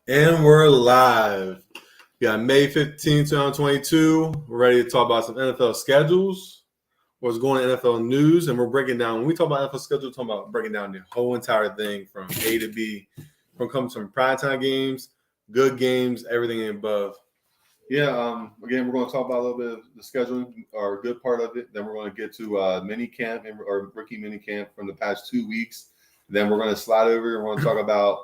And we're live. We got May 15th, 2022. We're ready to talk about some NFL schedules, what's going on in NFL news, and we're breaking down. When we talk about NFL schedule, we're talking about breaking down the whole entire thing from A to B. From comes from primetime games, good games, everything above. Yeah, again, we're going to talk about a little bit of the scheduling, or a good part of it. Then we're going to get to mini camp or rookie mini camp from the past 2 weeks. Then we're going to slide over and we're going to talk about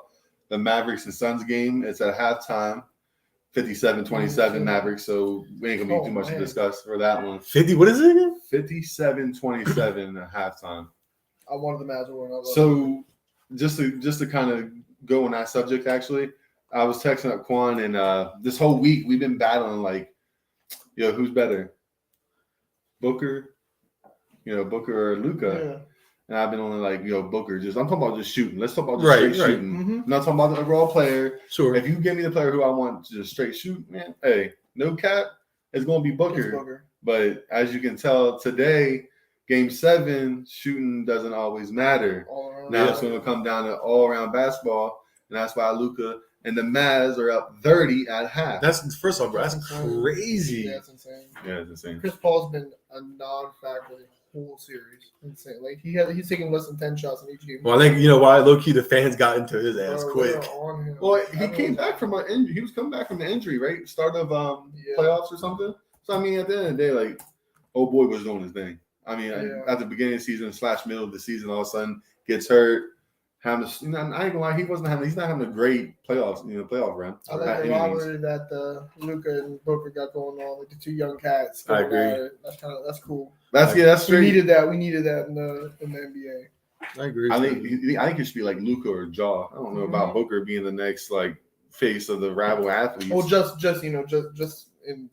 the Mavericks and Suns game. It's at halftime, 57-27 Mavericks. So we ain't gonna be too much to discuss for that one. 50, what is it again? 57-27 at halftime. I wanted the Mavs to win. So just to kind of go on that subject, actually, I was texting up Quan, and this whole week we've been battling like, who's better, Booker, Booker or Luka. Yeah. And I've been on like, Booker. I'm talking about just shooting. Let's talk about just straight shooting. Mm-hmm. I'm not talking about the overall player. Sure. If you give me the player who I want to just straight shoot, man, hey, no cap, it's going to be Booker. But as you can tell today, Game 7, shooting doesn't always matter. Now it's going to come down to all-around basketball, and that's why Luka and the Mavs are up 30 at half. That's first off, bro. That's crazy. Yeah, that's insane. Yeah, it's insane. Chris Paul's been a non-factor whole series. Insane. Like he's taking less than 10 shots in each game. Well, I think why low-key the fans got into his ass quick. Well, he came back from an injury. He was coming back from the injury, right? Start of playoffs or something. So I mean, at the end of the day, like, old boy was doing his thing. I mean, at the beginning of the season / middle of the season, all of a sudden gets hurt. I ain't gonna lie, he's not having a great playoff run. I like the rivalry that Luka and Booker got going on, like the two young cats. I agree. That's cool. That's we needed that. We needed that in the NBA. I agree. I think it should be like Luka or Ja. I don't know about Booker being the next like face of the rival athletes. Well, just in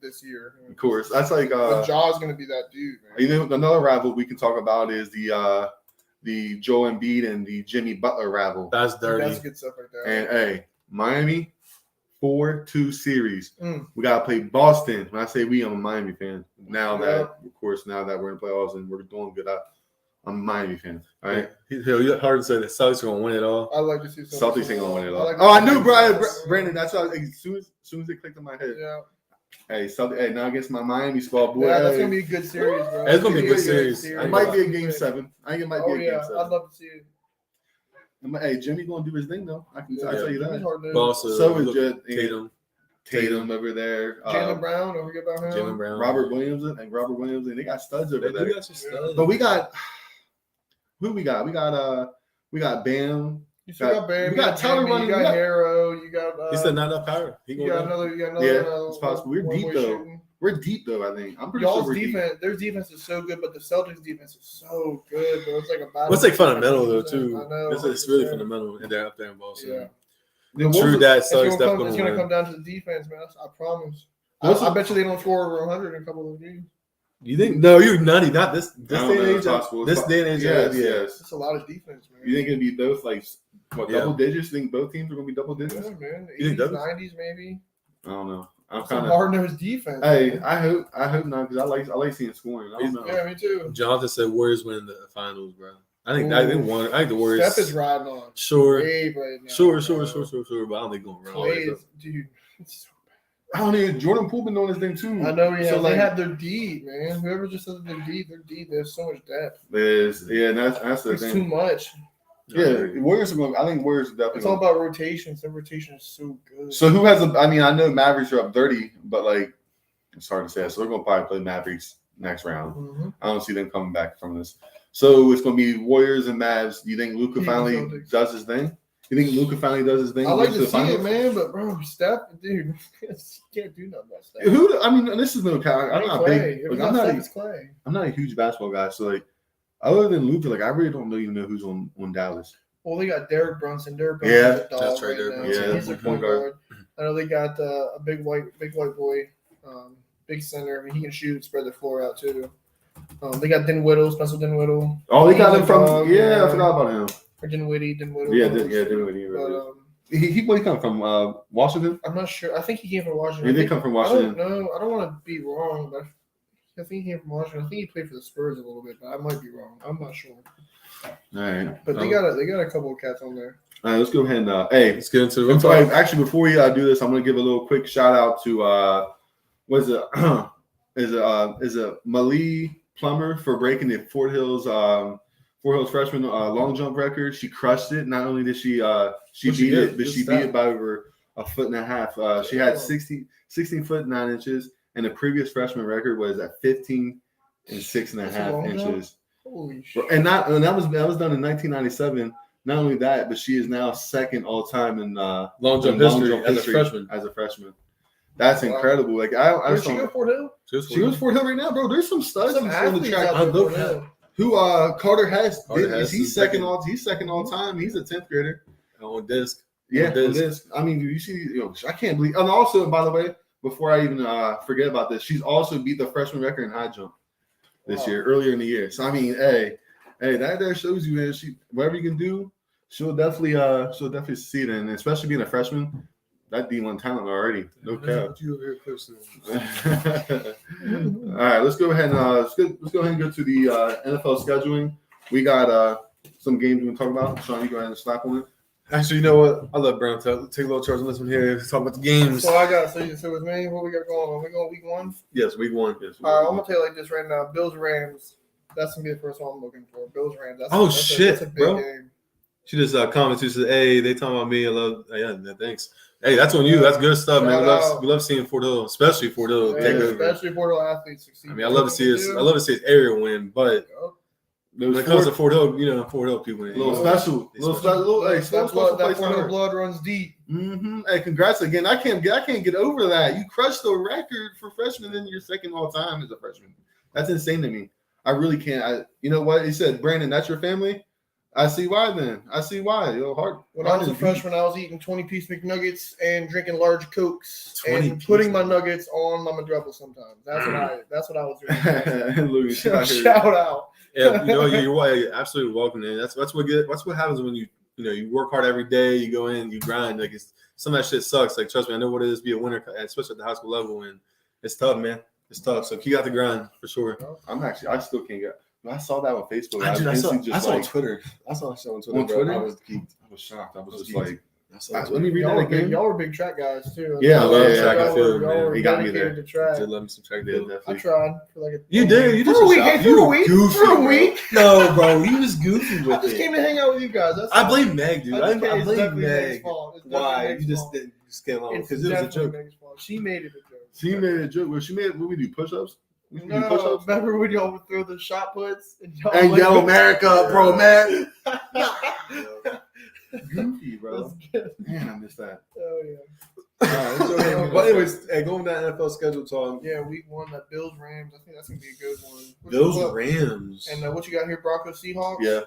this year. Of course, that's like Ja's gonna be that dude. Man. Another rival we can talk about is the Joel Embiid and the Jimmy Butler rival. That's dirty. That's good stuff right there. And hey, Miami, 4-2 series. We gotta play Boston. When I say we, I'm a Miami fan. Now that we're in playoffs and we're doing good, I'm a Miami fan. All right. Yeah. Hard to say that Celtics are gonna win it all. I like to see Celtics ain't gonna win it all. I knew, Brandon. That's how. As soon as it clicked in my head. Yeah. Hey, now against my Miami squad, boy. Yeah, that's gonna be a good series, bro. It's gonna be a good series. It might be a game 7. I think it might be a game 7. I'd love to see it. Hey, Jimmy gonna do his thing though. I tell you that. But also, so is Tatum over there. Jaylen Brown, don't forget about him. Jaylen Brown, Robert Williams, and they got studs over there. But we got who we got? We got Bam. You still got Bam. We got Tyler running. You got Harrow. You got. He said not enough power. You got another. Yeah, it's possible. We're deep though. Shooting. We're deep though. I think I'm pretty Y'all's sure defense. Their defense is so good, but the Celtics defense is so good. Bro. It's like a battle. What's like fundamental though too? I know. It's really fundamental, and they're up there in Boston. Yeah. True that. So it's going to come down to the defense, man. I promise. I bet you they don't score over 100 in a couple of games. You think? No, you're nutty. Not this day and age. This day and age. Yes. It's a lot of defense, man. You think it'll be both like double digits? You think both teams are going to be double digits? Yeah, man. 80s, 90s, maybe. I don't know. I'm kind of hard-nosed defense. Hey, man. I hope not, because I like seeing scoring. I don't know. Yeah, me too. Jonathan said Warriors win the finals, bro. I think the Warriors. Steph is riding on. Sure. Right now, sure. But I don't think going wrong. Dude. I don't even. Jordan Poole been doing his thing too. I know. Yeah, so they have their D, man. Whoever just says their D. There's so much depth. That's the thing. It's too much. Yeah, Warriors are going. I think Warriors are definitely. It's all about rotations. Their rotation is so good. So who has I know Mavericks are up 30, but like it's hard to say. So they're going to probably play Mavericks next round. Mm-hmm. I don't see them coming back from this. So it's going to be Warriors and Mavs. Do you think Luka finally does his thing? You think Luka finally does his thing? I like to see it, man, but bro, Steph, dude, you can't do nothing about Steph. This is no count. I'm not a huge basketball guy, so like, other than Luka, like I really don't even know who's on Dallas. Well, they got Derek Brunson. Yeah, that's right. Yeah, he's a point guard. I know they got a big white boy, big center. I mean, he can shoot, spread the floor out too. They got Spencer Dinwiddie. Oh, they got him from. I forgot about him. Or Dinwiddie. Yeah, Dinwiddie. Right. He come from Washington? I'm not sure. I think he came from Washington. He did come from Washington. I don't know. I don't want to be wrong, but I think he came from Washington. I think he played for the Spurs a little bit, but I might be wrong. I'm not sure. All right. But they got a couple of cats on there. All right, let's go ahead and hey, Let's get into the I'm sorry. Actually, before we do this, I'm gonna give a little quick shout out to what is it? is it Malie Plummer for breaking the Fort Hills freshman long jump record. She crushed it. Not only did she beat it, but she beat it by over a foot and a half. She had 16 foot 9 inches, and the previous freshman record was at 15 and 6.5 inches. Holy shit! And that was done in 1997. Not only that, but she is now second all time in long jump history as a freshman. That's incredible. Like Where'd she go, Fort Hill? She goes Fort Hill right now, bro. There's some studs Some on the track. athletes out there, Fort Hill. Who Carter Hess? Hess He's is second all time. He's a 10th grader. On disc. Yeah, on disc. I mean, you see, I can't believe. And also, by the way, before I even forget about this, she's also beat the freshman record in high jump this year, earlier in the year. So I mean, hey, that there shows you, man. She whatever you can do, she'll definitely succeed, and especially being a freshman, that D1 talent already. No cap. All right, let's go ahead and let's go ahead and go to the NFL scheduling. We got some games we can talk about. Sean, you go ahead and slap on it. Actually, you know what? I love Brown. Take a little charge on this one here. Let's talk about the games. So I got so with me, what we got going on? We going week 1? Yes, week 1. Yes, All right, I'm gonna tell you like this right now. Bills Rams. That's gonna be the first one I'm looking for. Bills Rams. That's a big game. She just commented. She said, "Hey, they talking about me. I love. Yeah, thanks. Hey, that's on you. That's good stuff, man. We love seeing Fort Hill, especially Fort Hill take over. Especially Fort Hill athletes succeed. I mean, I love to see this. I love to see his area win, but when it comes to Fort Hill, Fort Hill people, That Fort Hill blood runs deep. Mm-hmm. Hey, congrats again. I can't get over that. You crushed the record for freshmen, and you're second all time as a freshman. That's insane to me. I really can't. You know what he said, Brandon? That's your family. I see why. Then I see why. When I was a freshman, I was eating 20-piece McNuggets and drinking large Cokes and putting my nuggets on my McDouble sometimes. That's what I was doing. Shout out. Yeah, you're absolutely welcome. Man. That's what happens when you work hard every day. You go in, you grind. Like some of that shit sucks. Like trust me, I know what it is to be a winner, especially at the high school level, and it's tough, man. It's tough. So keep out the grind for sure. I still can't get. I saw that on Facebook. I saw on Twitter. I saw that on Twitter. On Twitter? I was shocked. I was just like, let me read that again. Y'all were big track guys too. Yeah, I love track. I feel it, man. He got me there. I did love me some track. I tried for like You did. You did for a week. For a week. Goofy, for a week. No, bro, you was goofy with it. I just came to hang out with you guys. I blame Meg, dude. I blame Meg. Why? You just didn't get along because it was a joke. She made it a joke. She made it a joke. Well, she made. What we do? Push-ups. No, remember when y'all would throw the shot puts and yell America, bro, man. Goofy, bro. Man, I missed that. Oh yeah. But anyways, going to that NFL schedule talk. Yeah, week 1, that Bills Rams. I think that's gonna be a good one. Bills Rams. And what you got here, Broncos Seahawks? Yeah.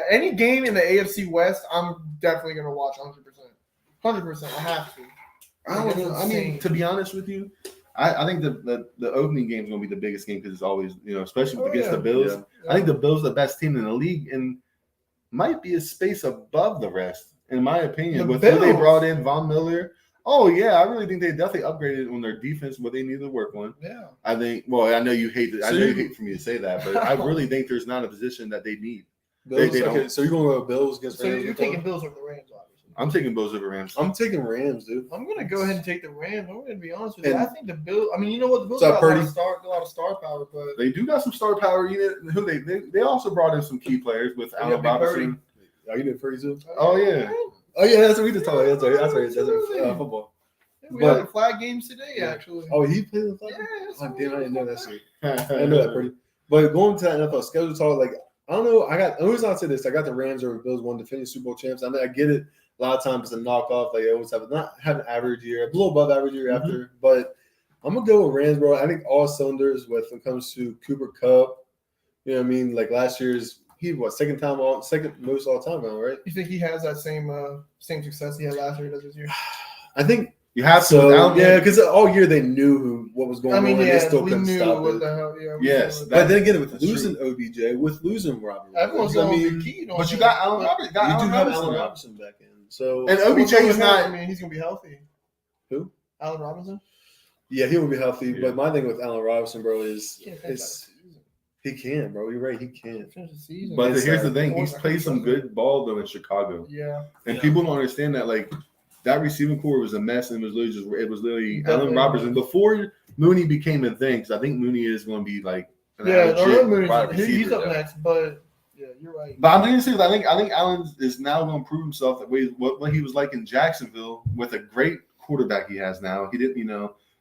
Any game in the AFC West, I'm definitely gonna watch 100%. 100%. I have to. I mean, to be honest with you, I think the opening game is going to be the biggest game because it's always, especially against the Bills. Yeah. I think the Bills are the best team in the league and might be a space above the rest, in my opinion. With who they brought in, Von Miller. Oh, yeah, I really think they definitely upgraded on their defense, what they need to work on. Yeah. I think, well, I know you hate it. I know you hate for me to say that, but I really think there's not a position that they need. Bills, okay, so you're going to go Bills against Rams? So you're taking Bills over the Rams, obviously. I'm taking Bills over Rams. I'm taking Rams, dude. I'm going to go ahead and take the Rams. I'm going to be honest with you. I think the Bills, I mean, you know what? The Bills got a lot of star power, but they do got some star power. They also brought in some key players with Allen Robinson. Oh, you did Purdy too? Oh, yeah. Oh, yeah, that's what we just talked about. That's right. Football. Yeah, we had the flag games today, actually. Oh, he played the flag? Yeah. Oh, damn, I didn't know that shit. I didn't know that, Purdy. But going to that NFL schedule talk, like, I don't know. The reason I say this, I got the Rams over Bills, one defending Super Bowl champs. I mean, I get it. A lot of times it's a knockoff. Like, they always have an average year, a little above average year after. But I'm going to go with Rams, bro. I think all cylinders when it comes to Cooper Kupp. You know what I mean? Like, last year's, second most all time now, right? You think he has that same success he had last year, does this year? I think you have to. So, yeah, because all year they knew what was going on. And they still couldn't stop it. The hell, yes. But then again, with losing OBJ, with losing Robert, everyone's going to be key. But you got Allen Robinson. You do have Allen Robinson back in. So and OBJ is not. I mean, he's going to be healthy. Who? Allen Robinson? Yeah, he will be healthy. Yeah. But my thing with Allen Robinson, bro, is He can, bro. You're right. He can. Finish the season. But It's here's sad. the thing: he's played some good ball though in Chicago, Yeah. and people don't understand that. Like that receiving core was a mess, and it was literally Allen Robertson before Mooney became a thing. Because I think Mooney is going to be like Mooney. wide He's receiver, up next, but yeah, you're right. But I'm being serious. I think Allen is now going to prove himself that way. What he was like in Jacksonville with a great quarterback he has now. He didn't,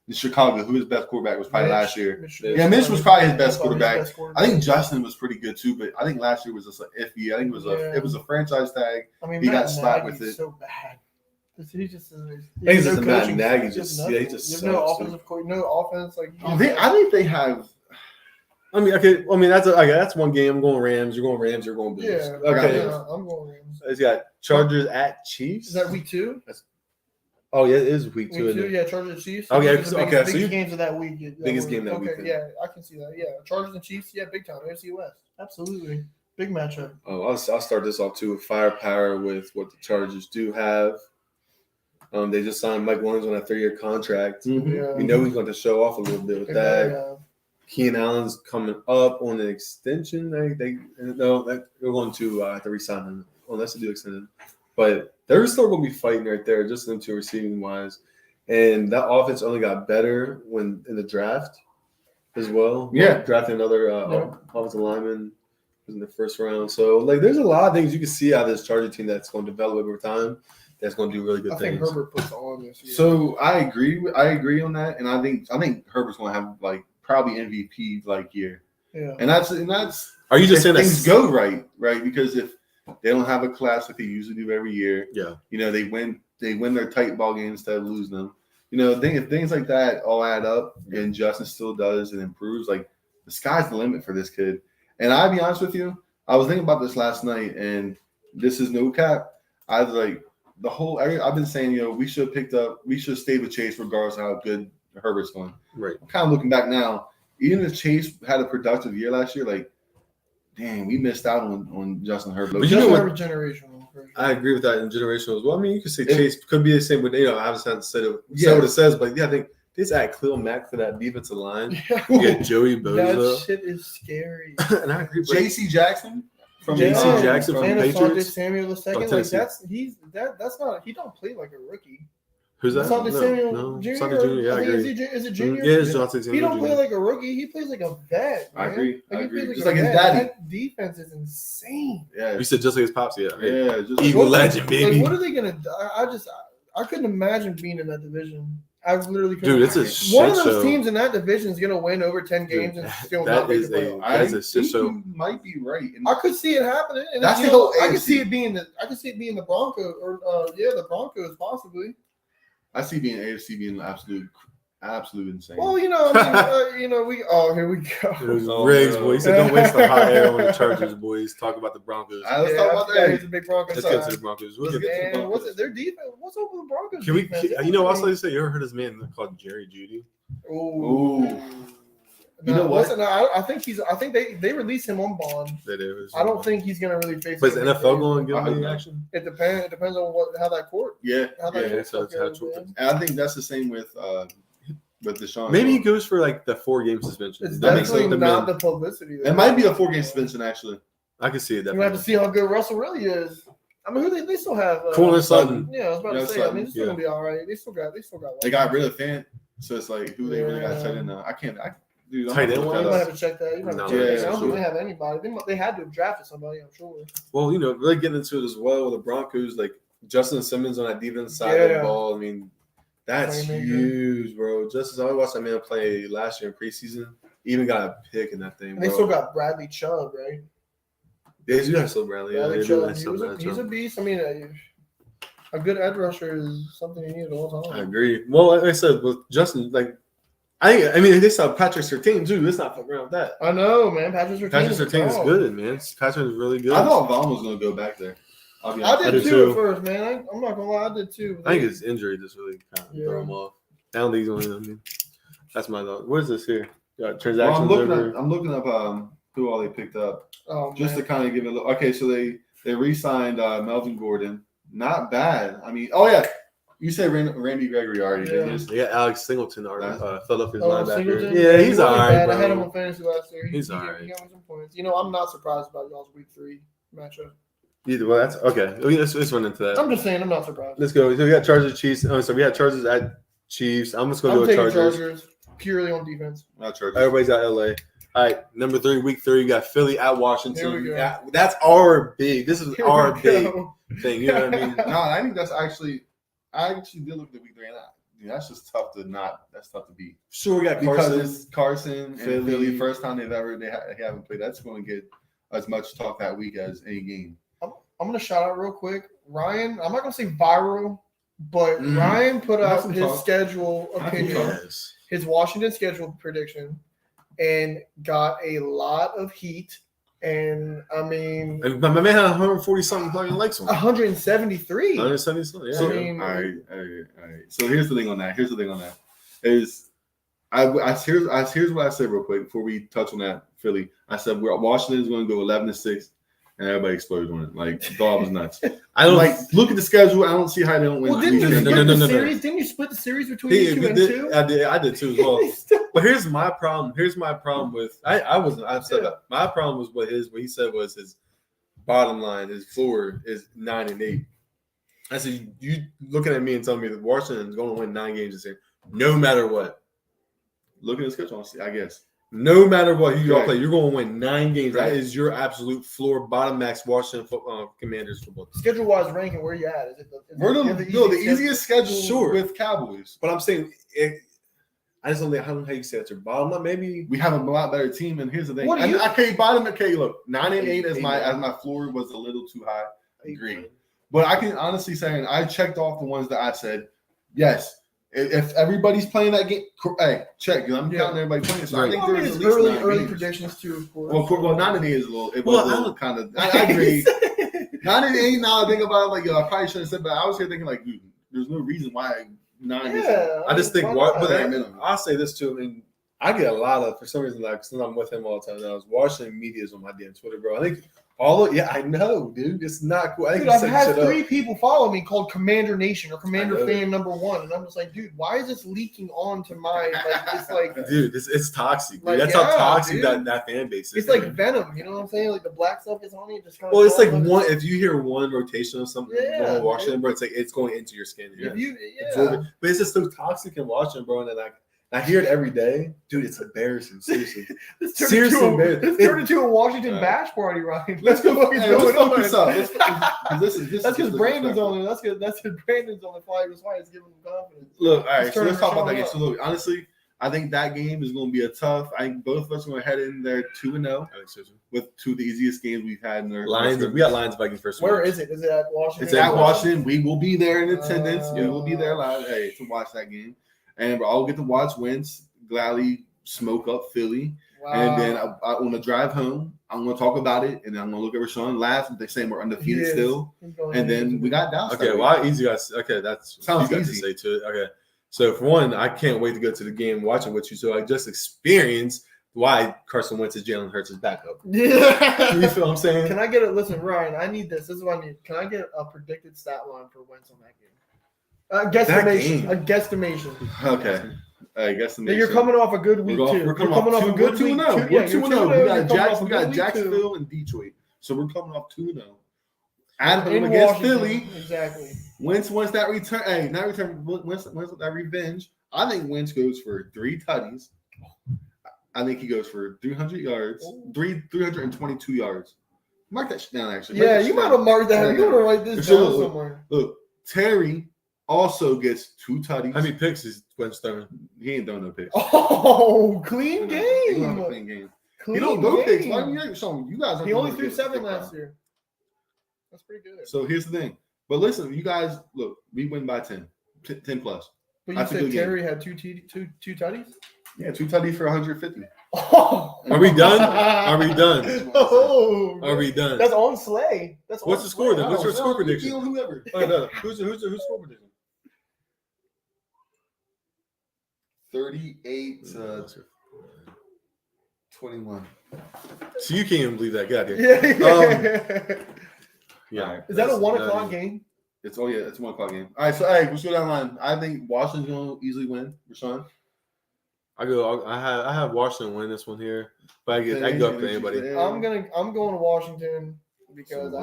in Chicago, who his best quarterback was probably last year. Mitch was probably his best quarterback. I think Justin was pretty good too, but I think last year was just iffy. I think it was a franchise tag. I mean, he Matt got slapped with it. So bad. He just he's just Matt Nagy. He just no offensive no offense. Like I think they have. I mean, okay. I mean, that's one game. I'm going Rams. You're going Rams. You're going Bills. Yeah. Okay. Yeah, I'm going Rams. It's got Chargers at Chiefs. Is that week 2? Oh yeah, it is week 2. Week 2, yeah. Chargers Chiefs. Okay. So biggest games of that week. Biggest game that week. Okay. Yeah, I can see that. Yeah, Chargers and Chiefs. Yeah, big time. AFC West. Absolutely. Big matchup. Oh, I'll start this off too with firepower with what the Chargers do have. They just signed Mike Williams on a 3-year contract. Mm-hmm. Yeah. We know he's going to show off a little bit with that. Keenan Allen's coming up on an extension. They're going to have to re-sign him unless they do extend him. But they're still going to be fighting right there, just them two receiving wise. And that offense only got better when in the draft as well. Yeah, drafting another offensive lineman in the first round. So there's a lot of things you can see out of this Charger team that's going to develop over time. That's going to do really good things. I think Herbert puts on this year. So I agree on that, and I think Herbert's going to have probably MVP year. Yeah. And that's. Are you just saying things go right? Because if they don't have a class like they usually do every year, they win their tight ball games instead of losing them. If things like that all add up, and Justin still does and improves, the sky's the limit for this kid. And I'll be honest with you, I was thinking about this last night, and this is no cap. I was like, I've been saying, we should have stayed with Chase regardless of how good Herbert's going. Right. I'm kind of looking back now, even if Chase had a productive year last year, dang, we missed out on Justin Herbert. But Herbert generational. I agree with that in generational as well. I mean, you could say Chase could be the same, but I haven't said what it says. But I think this add Khalil Mack for that defensive line. You get Joey Bosa. That shit is scary. And I agree. J.C. Jackson from Jackson from the Patriots. Samuel II. That's not. He don't play like a rookie. Who's that? Samuel Jr. Yeah, I agree. Is it Junior? Yeah, it's Samuel He don't play like a rookie. He plays like a vet. Man. I agree. Just like his daddy. That defense is insane. Yeah. You said just like his pops. Yeah. Yeah. Evil legend, baby. What are they gonna do? I couldn't imagine being in that division. I literally couldn't. Dude, it's a shit one of those show. teams in that division is gonna win over 10 games and still not make the playoffs. I think you might be right. I could see it happening. And that's the whole. I could see it being the Broncos or the Broncos possibly. I see AFC being absolute insane. Well, here we go. Riggs, boy. He said, "Don't waste the hot air on the Chargers, boys. Talk about the Broncos." Let's talk about that. He's a big Broncos. Let's get to the Broncos. What's their defense? What's up with the Broncos? Can we? Also, you say you ever heard this man called Jerry Jeudy? Ooh. You know what? I think they released him on bond. I don't think he's gonna really face. But is the NFL going to give him any action? It depends. It depends on how that court. Yeah. And I think that's the same with Deshaun. Maybe he goes for the 4-game suspension. It's definitely not the publicity. It might be a 4-game suspension actually. I can see it. You have to see how good Russell really is. I mean, who they still have? Courtland Sutton. Yeah, I was about to say. I mean, it's still gonna be all right. They still got. They got rid of Fant, so it's who they really got tight end now. Dude, tight end. You might have to check that. I don't think they have anybody. They had to have drafted somebody. I'm sure. Well, really getting into it as well with the Broncos, Justin Simmons on that defense side of the ball. I mean, that's huge, bro. I watched that man play last year in preseason. Even got a pick in that thing. And they still got Bradley Chubb, right? Yeah, you got still Bradley. He's a beast. I mean, a good edge rusher is something you need at all times. I agree. Well, like I said, with Justin, I mean, they saw Patrick Surtain too. Let's not fuck around with that. I know, man. Patrick Surtain is good, man. Patrick is really good. I thought Vaughn was going to go back there. I did too at first, man. I'm not gonna lie, I did too. I think his injury just really kind of threw him off. I don't think he's only. I mean, that's my thought. What is this here? Got transactions. I'm looking up who all they picked up. Just to kind of give it a look. Okay, so they re-signed Melvin Gordon. Not bad. I mean, You said Randy Gregory already. Yeah. Didn't you? They got Alex Singleton, our Philadelphia's linebacker. Singleton? Yeah, he's wasn't all right, bad. bro. I had him on fantasy last year. He's He all got right. me some points. You know, I'm not surprised about y'all's week 3 matchup. Well, that's okay. Let's run into that. I'm just saying, I'm not surprised. Let's go. So we got Chargers, Chiefs. So we had Chargers at Chiefs. I'm just going to go with Chargers purely on defense. Not Chargers. Everybody's at LA. All right, number 3, week 3, you got Philly at Washington. Here we go. That's our big. This is Here our we big go. thing. You know what I mean? No, I think that's actually. I actually did look at the week 3, and that's just tough to not. That's tough to beat. Sure, we got Because Carson. it's Carson and Philly. Philly, first time they haven't played. That's going to get as much talk that week as any game. I'm going to shout out real quick. Ryan, I'm not going to say viral, but Mhm. Ryan put Have out some his talk. schedule opinion, Yes. his Washington schedule prediction, and got a lot of heat. And, I mean, And my man had 140 something playing likes on. 173. 170 something. Yeah. So, I mean- all right. So here's the thing on that. Is here's what I said real quick before we touch on that Philly. I said Washington is going to go 11-6, and everybody exploded on it. Like thought it was nuts. I don't Like look at the schedule. I don't see how they don't win. Well, didn't you No, split no, no, the no. series? Didn't you split the series between He- you 2 and did- 2? I did too as well. But here's my problem. With I've said that. My problem was what he said was his bottom line, his floor is 9-8. I said, you looking at me and telling me that Washington is going to win 9 games this year, no matter what. Look at the schedule. I guess. No matter what you all Right. play, you're going to win 9 games. Right. That is your absolute floor, bottom max Washington Commanders football team. Schedule wise ranking, where you at? Is it We're the easiest schedule Sure. with Cowboys. But I'm saying, I just don't know how you say that's your bottom line. Maybe We have a lot better team, and here's the thing. What do you- Look, 9-8 as my floor was a little too high. Agree. But I can honestly say, and I checked off the ones that I said, yes. If everybody's playing that game, hey, check. 'Cause I'm counting everybody playing. So I Right. think I mean, there's it's at least 9 early games. predictions too, of course. Well, 9-8 is a little. It Well, was a little kind of. I agree. 9-8. Now I think about it, like yo, I probably should have said, but I was here thinking like, dude, there's no reason why 9 is. Yeah, I just think why what, not? but Bare minimum. I'll say this too. I mean, I get a lot of, for some reason, like since I'm with him all the time now, Washington media is on my damn Twitter, bro. I think I know, dude. It's not cool. I think Dude, he's I've setting had shit up. 3 people follow me called Commander Nation or Commander I know. Fan number 1, and I'm just like, dude, why is this leaking on to my it's like Dude, it's toxic. Dude. Like, That's yeah, how toxic dude. that fan base is. it's like venom, you know what I'm saying? Like the black stuff is on you, just kind of. Well, it's like one. If you hear one rotation of something Yeah, going on Washington, bro, it's like it's going into your skin. If you, Absorb yeah. it. But it's just so toxic in Washington, bro. And then I hear it every day, dude. It's embarrassing. Seriously. This turned Seriously, into man. this turned into a Washington Right. bash party, Ryan. Let's go. What is Hey, let's going on? focus up. This is That's because Brandon's on there. That's because Brandon's on the fly. That's why it's giving him confidence. Look, all right. Let's So turn let's talk about that Rashawn game. up. So look, honestly, I think that game is going to be a tough. I think both of us are going to head in there 2-0 with 2 of the easiest games we've had in our Lions. We got Lions Vikings first. Where is it? Is it at Washington? It's at Washington. We will be there in attendance. We will be Uh, there live to watch that game, and I'll get to watch Wentz gladly smoke up Philly. Wow. And then on the drive home, I'm going to talk about it, and then I'm going to look at Rashawn, laugh, and they say we're He undefeated is. still. He's going And then in. we got Dallas. Okay, that well, week. easy guys. Okay, that's Sounds you got easy. to say to it. Okay, so for one, I can't wait to go to the game, watch it with you, so I just experience why Carson Wentz is Jalen Hurts' backup. Yeah. You feel what I'm saying? Can I get it? Listen, Ryan, I need this. This is what I need. Can I get a predicted stat line for Wentz on that game? Guesstimation. game. A guesstimation. Okay. I guess Yeah, you're coming off a good week We're too. We're You're coming coming off off a good week. 2-0. Yeah, We're you're 2-0. 2-0. We You're got coming off a we good got week, too. Jacksonville and Detroit. So we're coming off 2-0. At home In against Washington. Philly. Exactly. Wentz wants that return. Hey, not return. Wentz that revenge. I think Wentz goes for 3 tutties. I think he goes for 300 yards, 322 yards. Mark that shit down, actually. Mark Yeah, that you shit might down. have marked that. You want to write this So, down somewhere. Look, Terry also gets 2 tutties. How many picks is Wentz throwing? He ain't throwing no picks. Oh, clean He don't have a game. clean game. Clean He don't throw picks. game. Why do you show you guys? He only threw 7 last year. That's pretty good. So here's the thing. But listen, you guys, look, we win by 10. 10 plus. But you that's a said good game. Terry had two tutties? Yeah, 2 tutties for 150. Oh. Are we done? Are we done? Oh. Are we done? That's on Slay. That's What's on the score Slay. then? What's your Oh, score prediction? Deal whoever. Oh, no. Who's score prediction? 38 to 21. So you can't even believe that. Get out of here. Yeah. Yeah. Is that a That's 1 not o'clock even- game? It's a 1:00 game. All right, so hey, let's go down the line. I think Washington's going to easily win. Rashawn? I have Washington win this one here, but I go up to anybody. I'm going to Washington because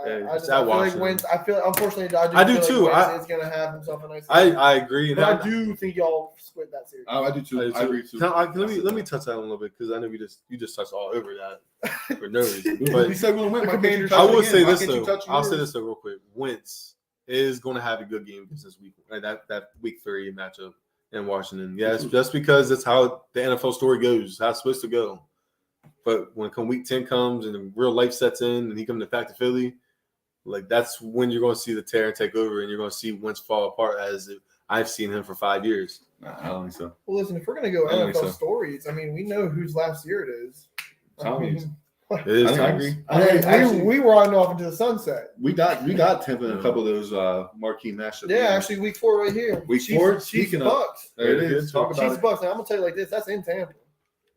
I feel like wins. Unfortunately I do too. It's going to have himself a nice. I agree, but I do think y'all split that series. I do too. I agree too. Let me touch that a little bit because I know you just touched all over that for no reason. But we said we're going to win. I will say this though. I'll say this though real quick. Wentz is going to have a good game against this week. Right? That week 3 matchup in Washington. Yes, just because that's how the NFL story goes. How it's supposed to go. But when week 10 comes and real life sets in and he comes back to Philly, like that's when you're going to see the tear take over and you're going to see Wentz fall apart as I've seen him for 5 years. I don't think so. Well, listen, if we're going to go NFL stories, I mean, we know whose last year it is. It is. I agree. We were riding off into the sunset. We got Tampa in a couple of those marquee matchups. Yeah, actually, week 4 right here. Week 4, Chiefs Bucks. There it is. Talk about Chiefs Bucks. Now, I'm gonna tell you like this. That's in Tampa.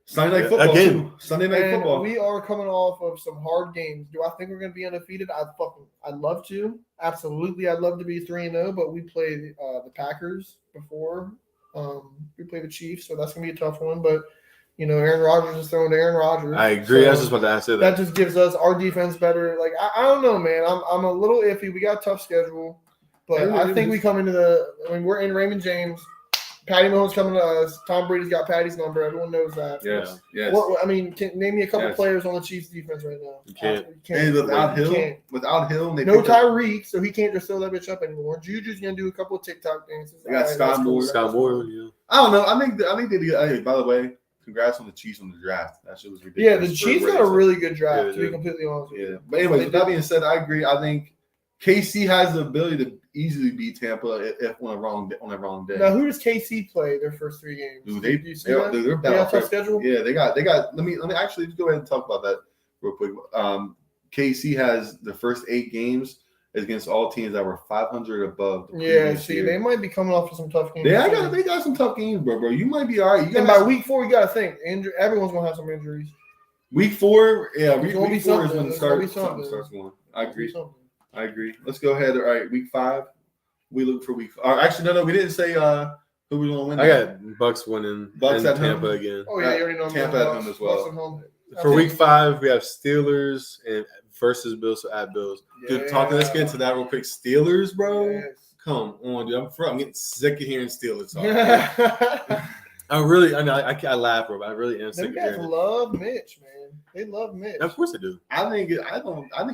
Sunday night football again. Too. Sunday night football. We are coming off of some hard games. Do I think we're gonna be undefeated? I'd love to. Absolutely, I'd love to be 3-0. But we played the Packers before. We played the Chiefs, so that's gonna be a tough one. But you know, Aaron Rodgers is throwing to Aaron Rodgers. I agree. So I was just about to answer that. That just gives us our defense better. Like I don't know, man. I'm a little iffy. We got a tough schedule, but I think we come into we're in Raymond James. Patty Mahomes coming to us. Tom Brady's got Patty's number. Everyone knows that. Yes. Name me a couple players on the Chiefs defense right now. You can't. And without Hill, no Tyreek, so he can't just throw that bitch up anymore. Juju's gonna do a couple of TikTok dances. They got Scott Moore. Yeah. I don't know. I think they did. By the way, congrats on the Chiefs on the draft. That shit was ridiculous. Yeah, the Chiefs got a really good draft. To be completely honest with you. Yeah. But anyways, with that being said, I agree. I think KC has the ability to easily beat Tampa if on a wrong day. Now, who does KC play their first 3 games? Dude, they're tough schedule. Yeah, they got. Let me actually go ahead and talk about that real quick. KC has the first 8 games against all teams that were 500 above. They might be coming off of some tough games. They got some tough games, bro. You might be all right. And by week 4, you got to think everyone's gonna have some injuries. Week 4, week 4 is when it starts going. I agree. Let's go ahead. All right, week 5. We look for week 5. Actually, no, we didn't say who we gonna win. I got Bucks winning. Bucks at Tampa home again. Oh yeah, you already know Tampa at home as well. For week 5, we have Steelers and versus Bills at Bills. Dude, let's get into that real quick. Steelers, bro. Yes. Come on, dude. I'm getting sick of hearing Steelers talk. I laugh, bro. But I really am sick of hearing. They love Mitch, man. They love Mitch. Of course they do. I think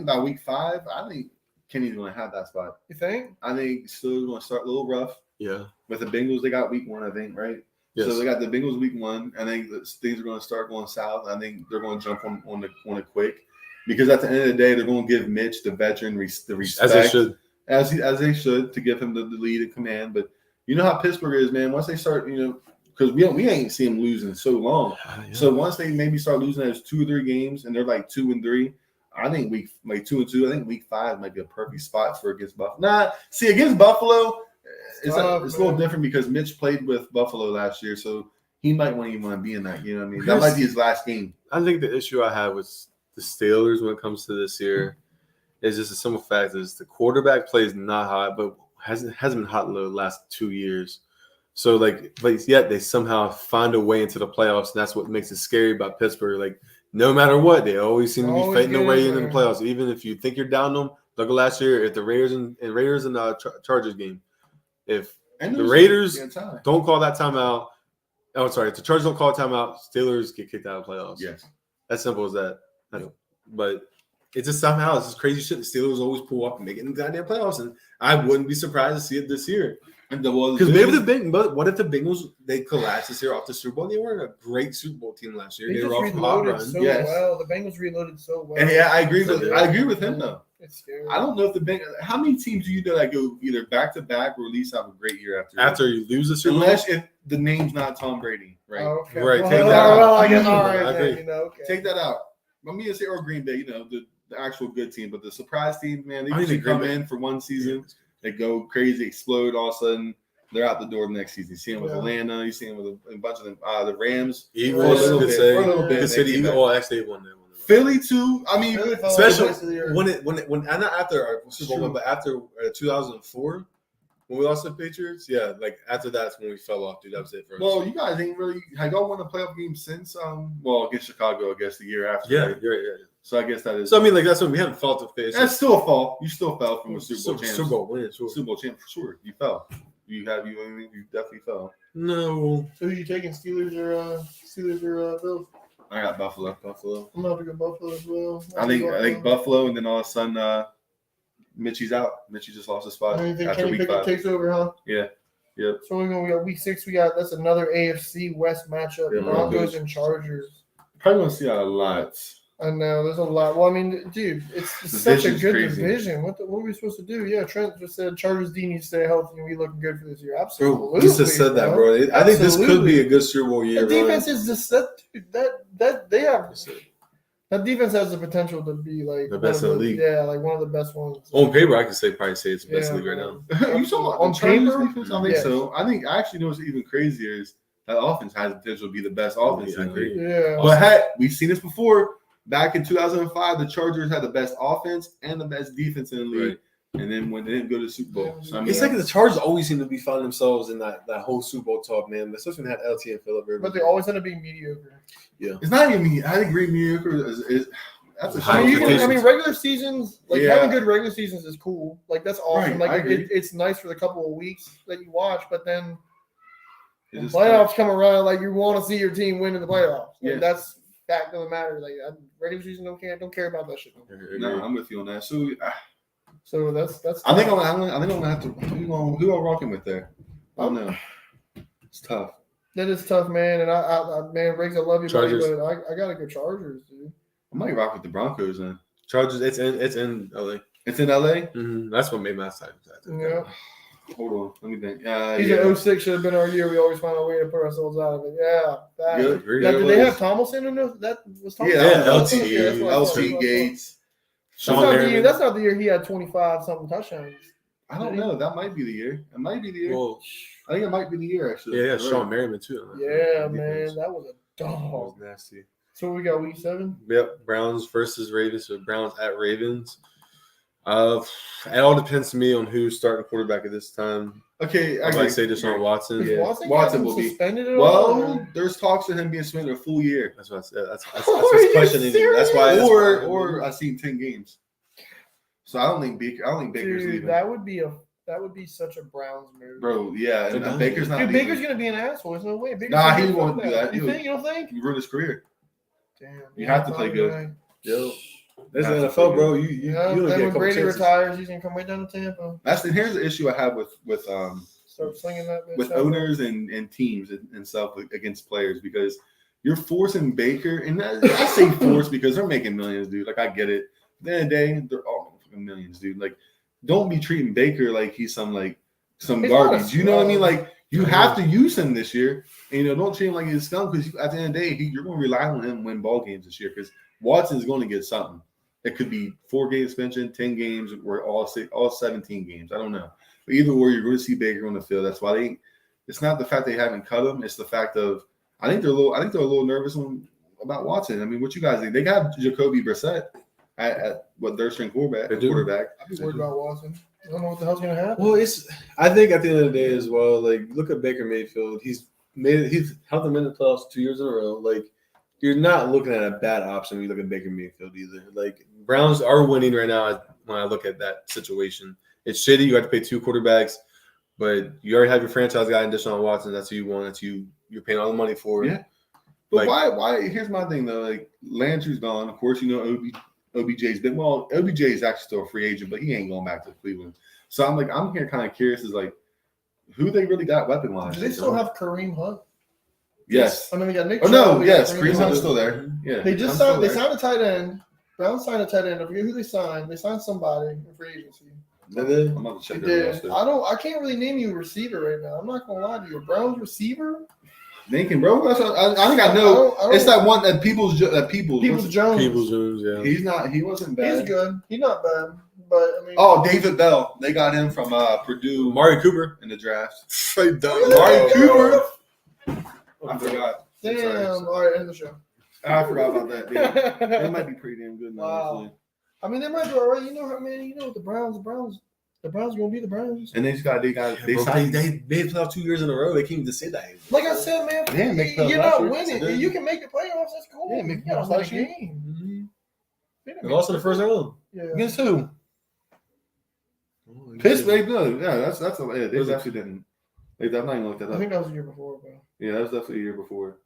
by week 5, I think Kenny's going to have that spot. You think? I think Steelers going to start a little rough. Yeah. With the Bengals, they got week 1, I think, right? Yes. So they got the Bengals week 1. I think things are going to start going south. I think they're going to jump on it quick because at the end of the day, they're going to give Mitch, the veteran, the respect as they should, as they should, to give him the lead and command. But you know how Pittsburgh is, man. Once they start, because we ain't seen them losing so long. Yeah. So once they maybe start losing those 2 or 3 games and they're like 2-3. I think week 2-2. I think week 5 might be a perfect spot for against Buffalo. Against Buffalo, it's a little different because Mitch played with Buffalo last year, so he might want to be in that. You know what I mean? That might be his last game. I think the issue I have with the Steelers when it comes to this year is just a simple fact: is the quarterback play is not hot, but hasn't been hot in the last 2 years. So yet they somehow find a way into the playoffs, and that's what makes it scary about Pittsburgh. Like, no matter what, they always seem to be fighting their way into the playoffs. Even if you think you're down them, look at last year at the Raiders and Chargers game. If the Raiders don't call that timeout, if the Chargers don't call a timeout, Steelers get kicked out of the playoffs. Yes, as simple as that. But it's just somehow it's just crazy shit. The Steelers always pull up and make it in the goddamn playoffs, and I wouldn't be surprised to see it this year. Because maybe what if the Bengals they collapse this year off the Super Bowl? They weren't a great Super Bowl team last year. They were off reloaded so well. The Bengals reloaded so well. And I agree with him though. It's scary. I don't know if the Bengals. How many teams do you know that go either back to back or at least have a great year after you lose the Super Bowl? Unless if the name's not Tom Brady, right? Oh, okay. Right. Well, take that out. Well, I guess all right. I agree. Take that out. Let me say or Green Bay. The actual good team, but the surprise team, man, they usually come in for one season, they go crazy, explode all of a sudden. They're out the door next season. You see them with Atlanta. You see them with a bunch of them. The Rams. Eagles. For a little bit. Good City. Actually, they won that one. Philly too. I mean, Philly fell off Especially the face of the earth. when not after our Super Bowl, True. but after 2004 when we lost the Patriots. Yeah, like after that's when we fell off, dude. That was it for us. well, you guys ain't really. Have y'all won a playoff game since? Well, against Chicago, I guess the year after. yeah, right? you're right. Yeah. So I guess that is. So I mean, like that's when we haven't felt the face. That's still a fall. You still fell from a Super Bowl champ. Super Bowl win. Sure. Super Bowl champ for sure. You fell. You definitely fell. No, So who you taking? Steelers or Bills? I got Buffalo. I'm gonna have to go Buffalo as well. I think Buffalo, and then all of a sudden, Mitchie's out. Mitchie just lost his spot And you think after Kenny week Pickett 5. takes over, huh? Yeah. Yep. So we got week 6. That's another AFC West matchup. Yeah, Broncos Broncos. and Chargers. Probably gonna see a lot. I know there's a lot. Well, I mean, dude, it's such a Division's good crazy. division. What are we supposed to do? Yeah, Trent just said Chargers D needs to stay healthy and we looking good for this year. bro, Absolutely. you just said that, bro. I think this could be a good Super Bowl year, The bro. defense is just that they have. That defense has the potential to be like The best one in of the league. Yeah, like one of the best ones. On paper, I could probably say it's the best Yeah. league right now. You saw On on Chargers paper? defense? I think Yes. so. I think actually, what's even crazier is that offense has the potential to be the best offense Yeah, I in the league. agree. Yeah. But hey, we've seen this before. Back in 2005, the Chargers had the best offense and the best defense in the league. Right. And then when they didn't go to the Super Bowl, so I mean, It's like the Chargers always seem to be finding themselves in that whole Super Bowl talk, man. Especially when they had LT and Phillip Rivers. But they always end up being mediocre. it's not even me. I agree. Mediocre is that's a High I mean, expectations. regular seasons, like Yeah. having good regular seasons is cool. Like that's awesome. Right, I like agree. it's nice for the couple of weeks that you watch, but then It when just- playoffs come around, like you want to see your team win in the playoffs. Like, Yeah. that's fact of the matter. Like regular season don't care about that shit. No, I'm with you on that. So So that's. I think I'm gonna have to. Who I'm rocking with there? I don't know. It's tough. That is tough, man. And I man, Riggs, I love you, buddy, Chargers. but I gotta go Chargers, dude. I might rock with the Broncos then. Chargers, it's in LA. It's in LA. That's what made my side. Yeah. Hold on, let me think. He's Yeah. an 06 should have been our year. We always find a way to put ourselves out of it. Yeah. That, Yeah, agree. Now, Yeah, did it they was. have Tomlinson in there? That was Tomlinson. Yeah, Yeah, LT, that's what I thought. LT Gates. Sean That's not, the year, Merriman. that's not the year he had 25 something touchdowns. I don't know. That might be the year. It might be the year. Well, I think it might be the year actually. yeah, You're Sean right. Merriman too. Yeah, Defense. man, that was a That was dog. nasty. So we got week 7. Yep, Browns versus Ravens. So Browns at Ravens. It all depends to me on who's starting quarterback at this time. Okay, I might say Deshaun Watson. Is Yeah. Watson Watson getting will be- suspended at all? Well, there's talks of him being suspended a full year, That's what I said. That's Are what's you questioning. That's why. serious? or I've seen 10 games. So I don't think Baker's Dude, leaving. that would be such a Browns move. Bro, yeah, and Dude, Baker's not Dude, leaving. Baker's gonna be an asshole. There's no way. Baker's Nah, gonna he be won't fucked do up. that. You He'll- think? You don't think? He ruined his career. Damn. You have to play good. Right. Yo, that's That's NFL, a bro. good- You Yeah, you only then get a when couple Brady chances. retires, he's gonna come right down to Tampa. Here's the issue I have with Start slinging that bitch. with out. owners and teams and stuff against players because you're forcing Baker, and I say force because they're making millions, dude. Like I get it. At the end of the day, they're all fucking millions, dude. Like, don't be treating Baker like he's some He's not a garbage. You know what I mean? scrub. Like you have to use him this year, and don't treat him like he's scum because at the end of the day, you're going to rely on him to win ball games this year because Watson's going to get something. It could be 4-game suspension, 10 games, or all 17 games. I don't know. But either way, you're going to see Baker on the field. That's why it's not the fact they haven't cut him. It's the fact of I think they're a little nervous about Watson. I mean, what you guys think? They got Jacoby Brissett at what third string quarterback. They do. I'd be worried about Watson. I don't know what the hell's gonna happen. Well, I think at the end of the day as well, like look at Baker Mayfield. He's held them in the playoffs 2 years in a row. Like you're not looking at a bad option when you look at Baker Mayfield either. Like Browns are winning right now when I look at that situation. It's shitty. You have to pay 2 quarterbacks, but you already have your franchise guy in Deshaun Watson. That's who you want. That's who you're paying all the money for. Yeah. But Like- why? Here's my thing though. Like Landry's gone. Of course, OBJ's been OBJ is actually still a free agent, but he ain't going back to Cleveland. So I'm here kind of curious is like who they really got weapon wise. Do they still have Kareem Hunt? Yes. I mean, they got Nick. Oh no, Chubb, they yes, got Kareem Hunt's Hunt. still there. Yeah. They just Hunt's signed. They still signed a tight end. Browns signed a tight end. I forget who they signed. They signed somebody in free agency. there. I'm about to They check their did. roster. I can't really name you a receiver right now. I'm not gonna lie to you. A Browns receiver? Lincoln, bro. I think I know. I don't- It's that one that People's Peoples Jones. People's Jones, yeah. He wasn't bad. He's good. He's not bad. But I mean, Oh, David Bell. They got him from Purdue Amari Cooper. in the draft. Straight down. Amari Cooper. I forgot. damn. Sorry. All right, end the show. I forgot about that. They might be pretty damn good now. Wow. Actually. I mean, they might be all right. You know how man. You know the Browns gonna be the Browns. And they They signed. made playoffs 2 years in a row. They can't even just say that. Like I said, man, They didn't make playoffs you're last not year. winning. They did. You can make the playoffs. That's cool. They didn't make You gotta playoffs win a last year. game. They didn't They make lost in the first round. Yeah. Against who? Pittsburgh. No, yeah, that's yeah. They definitely didn't. Like, I'm not even looked that I up. think that was the year before, bro. Yeah, that was definitely a year before.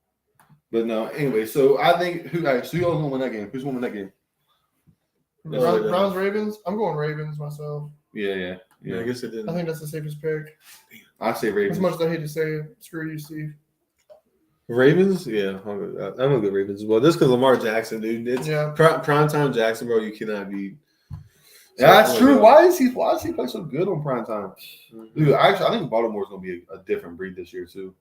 But no, anyway. So I think who? All right, so who's gonna win that game? Who's gonna win that game? Browns, Ravens. I'm going Ravens myself. Yeah. I guess it I didn't. think that's the safest pick. I say Ravens. As much as I hate to say it, screw you, Steve. Ravens, yeah, I'm gonna go Ravens. Well, just because Lamar Jackson, dude, it's Yeah. prime time Jackson, bro. You cannot beat. Yeah, that's true. Why does he play so good on prime time? Dude, actually, I think Baltimore's gonna be a different breed this year too.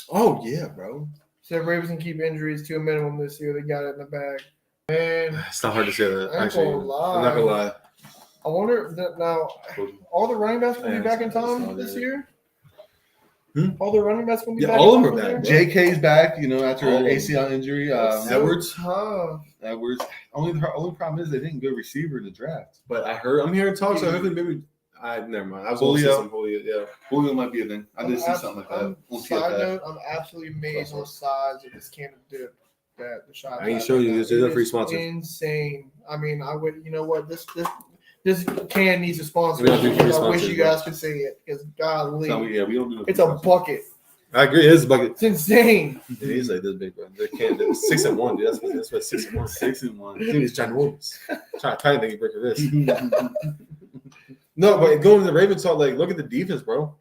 Oh yeah, bro. So if Ravens can keep injuries to a minimum this year, they got it in the bag. Man, It's not hard to say that. I ain't Actually, gonna lie. I'm not gonna lie. I wonder that now all the running backs will be Yeah, back in I saw time this that. year. Hmm? All the running backs will be Yeah, back. all in of them time are this back, year? bro. JK's back, after Oh. an ACL injury. That's so Edwards? tough. Edwards. Her only problem is they didn't go receiver in the draft. But I'm hearing talk, so hopefully maybe never mind. I was gonna say Julio. some Julio, yeah. Julio might be a thing. I did see I'm something like I'm- that. We'll see Side if that. note, I'm absolutely amazed on the size of this can of dip that the shot. I ain't showing you this. There's a free sponsor. Insane. I mean, I would. You know what? This can needs a sponsor. We don't do free I wish sponsors, you bro. guys could see it because golly, So, yeah, we don't do the it's a bucket. I agree. It is a bucket. It's insane. It is like this big, bro. They can't. It's 6-1, dude. That's what 6-1. 6-1. Dude, it's ginormous. Try to think you break this. No, but going to the Ravens talk, like, look at the defense, bro.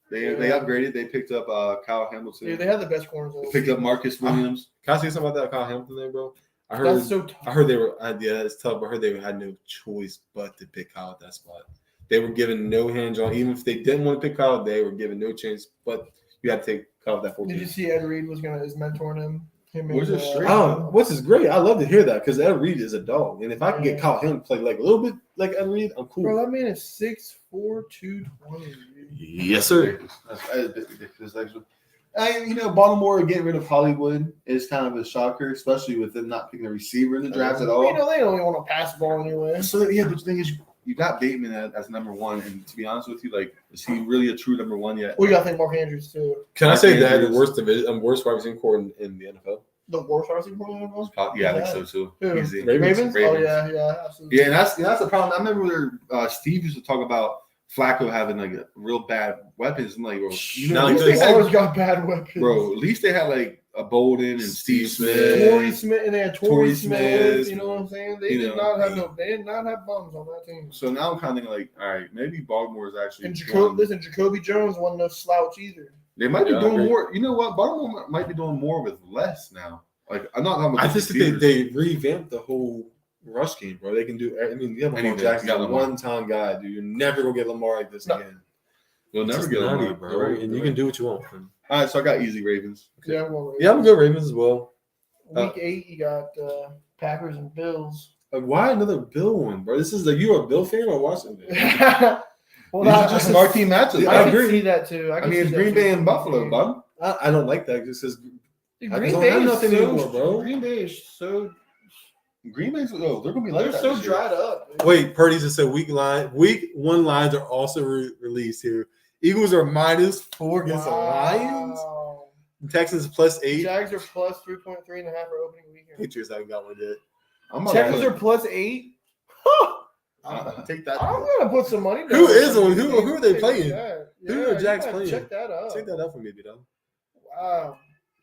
They upgraded. They picked up Kyle Hamilton. Dude, they have the best corners. in the They picked up Marcus Williams. Can I say something about that Kyle Hamilton there, bro? I league. heard. That's so tough. I heard they were. Yeah, it's tough. But I heard they had no choice but to pick Kyle at that spot. They were given no hands on. Even if they didn't want to pick Kyle, they were given no chance. But you had to take Kyle at that 14. Did you see Ed Reed is mentoring him? Where's and, his straight? Oh, which is great. I love to hear that because Ed Reed is a dog, and if I can get Kyle Hamilton to play like a little bit like Ed Reed, I'm cool. Bro, that man is 6'4", 220. Yes, sir. That's a bit ridiculous, actually. Baltimore getting rid of Hollywood is kind of a shocker, especially with them not picking a receiver in the draft at You all. know they don't even want to pass the ball anyway. So yeah, but the thing is, you got Bateman as number one, and to be honest with you, like, is he really a true number one yet? We got to think Mark Andrews too. Can I say Mark that the Andrews. worst wide receiver core in the NFL? The worst wide receiver in the NFL? Yeah, I think so too. Who? Easy. Ravens? Oh yeah, absolutely. Yeah, and that's the problem. I remember Steve used to talk about Flacco having like a real bad weapons. I'm like, bro, Now At he least does. they always got bad weapons. bro, at least they had like a Bolden and Steve Steve Smith. Torrey Smith and they had Torrey Torrey Smith. Smith. You know what I'm saying? They You did know. They did not have bums on that team. So now I'm kind of thinking like, all right, maybe Baltimore is actually. And going- Jacoby Jones wasn't no slouch either. They might be Yeah, I doing agree. more. You know what? Baltimore might be doing more with less now. Like, I'm not talking about I the just think receivers. they revamped the whole rush game, bro. They can do. I mean, you have Lamar Anything. Jackson, You got a Lamar. one-time guy, dude. You're never gonna get Lamar like this No. again. You'll never Just get nutty, Lamar, bro. And you can do what you want. Man. All right, so I got easy Ravens. Yeah, well, Yeah, I'm gonna go Ravens as well. Week 8, you got Packers and Bills. Like, why another Bill one, bro? This is like you a Bill fan or Washington? Well, These are that, just marquee matchups. I I can agree. see that too. I can mean, see it's that Green too. Bay and Buffalo, bud. I don't like that just because Dude, I Green don't Bay have is nothing so, anymore, bro. Green Bay is so Green Bay's they're gonna be like they're that so this year. dried up. dude. Wait, Purdy just said week 1 lines are also released here. Eagles are -4 against the Lions. Wow. Texans +8. Jags are plus 3.3.5 for opening weekend. Patriots haven't got one yet. I'm about Texans to are plus 8. Take that. I'm gonna put some money down. Who is on on- who- some who are they games playing? like that. Who are Yeah, the you Jags gotta playing? Check that up. Take that up for me, though. Wow.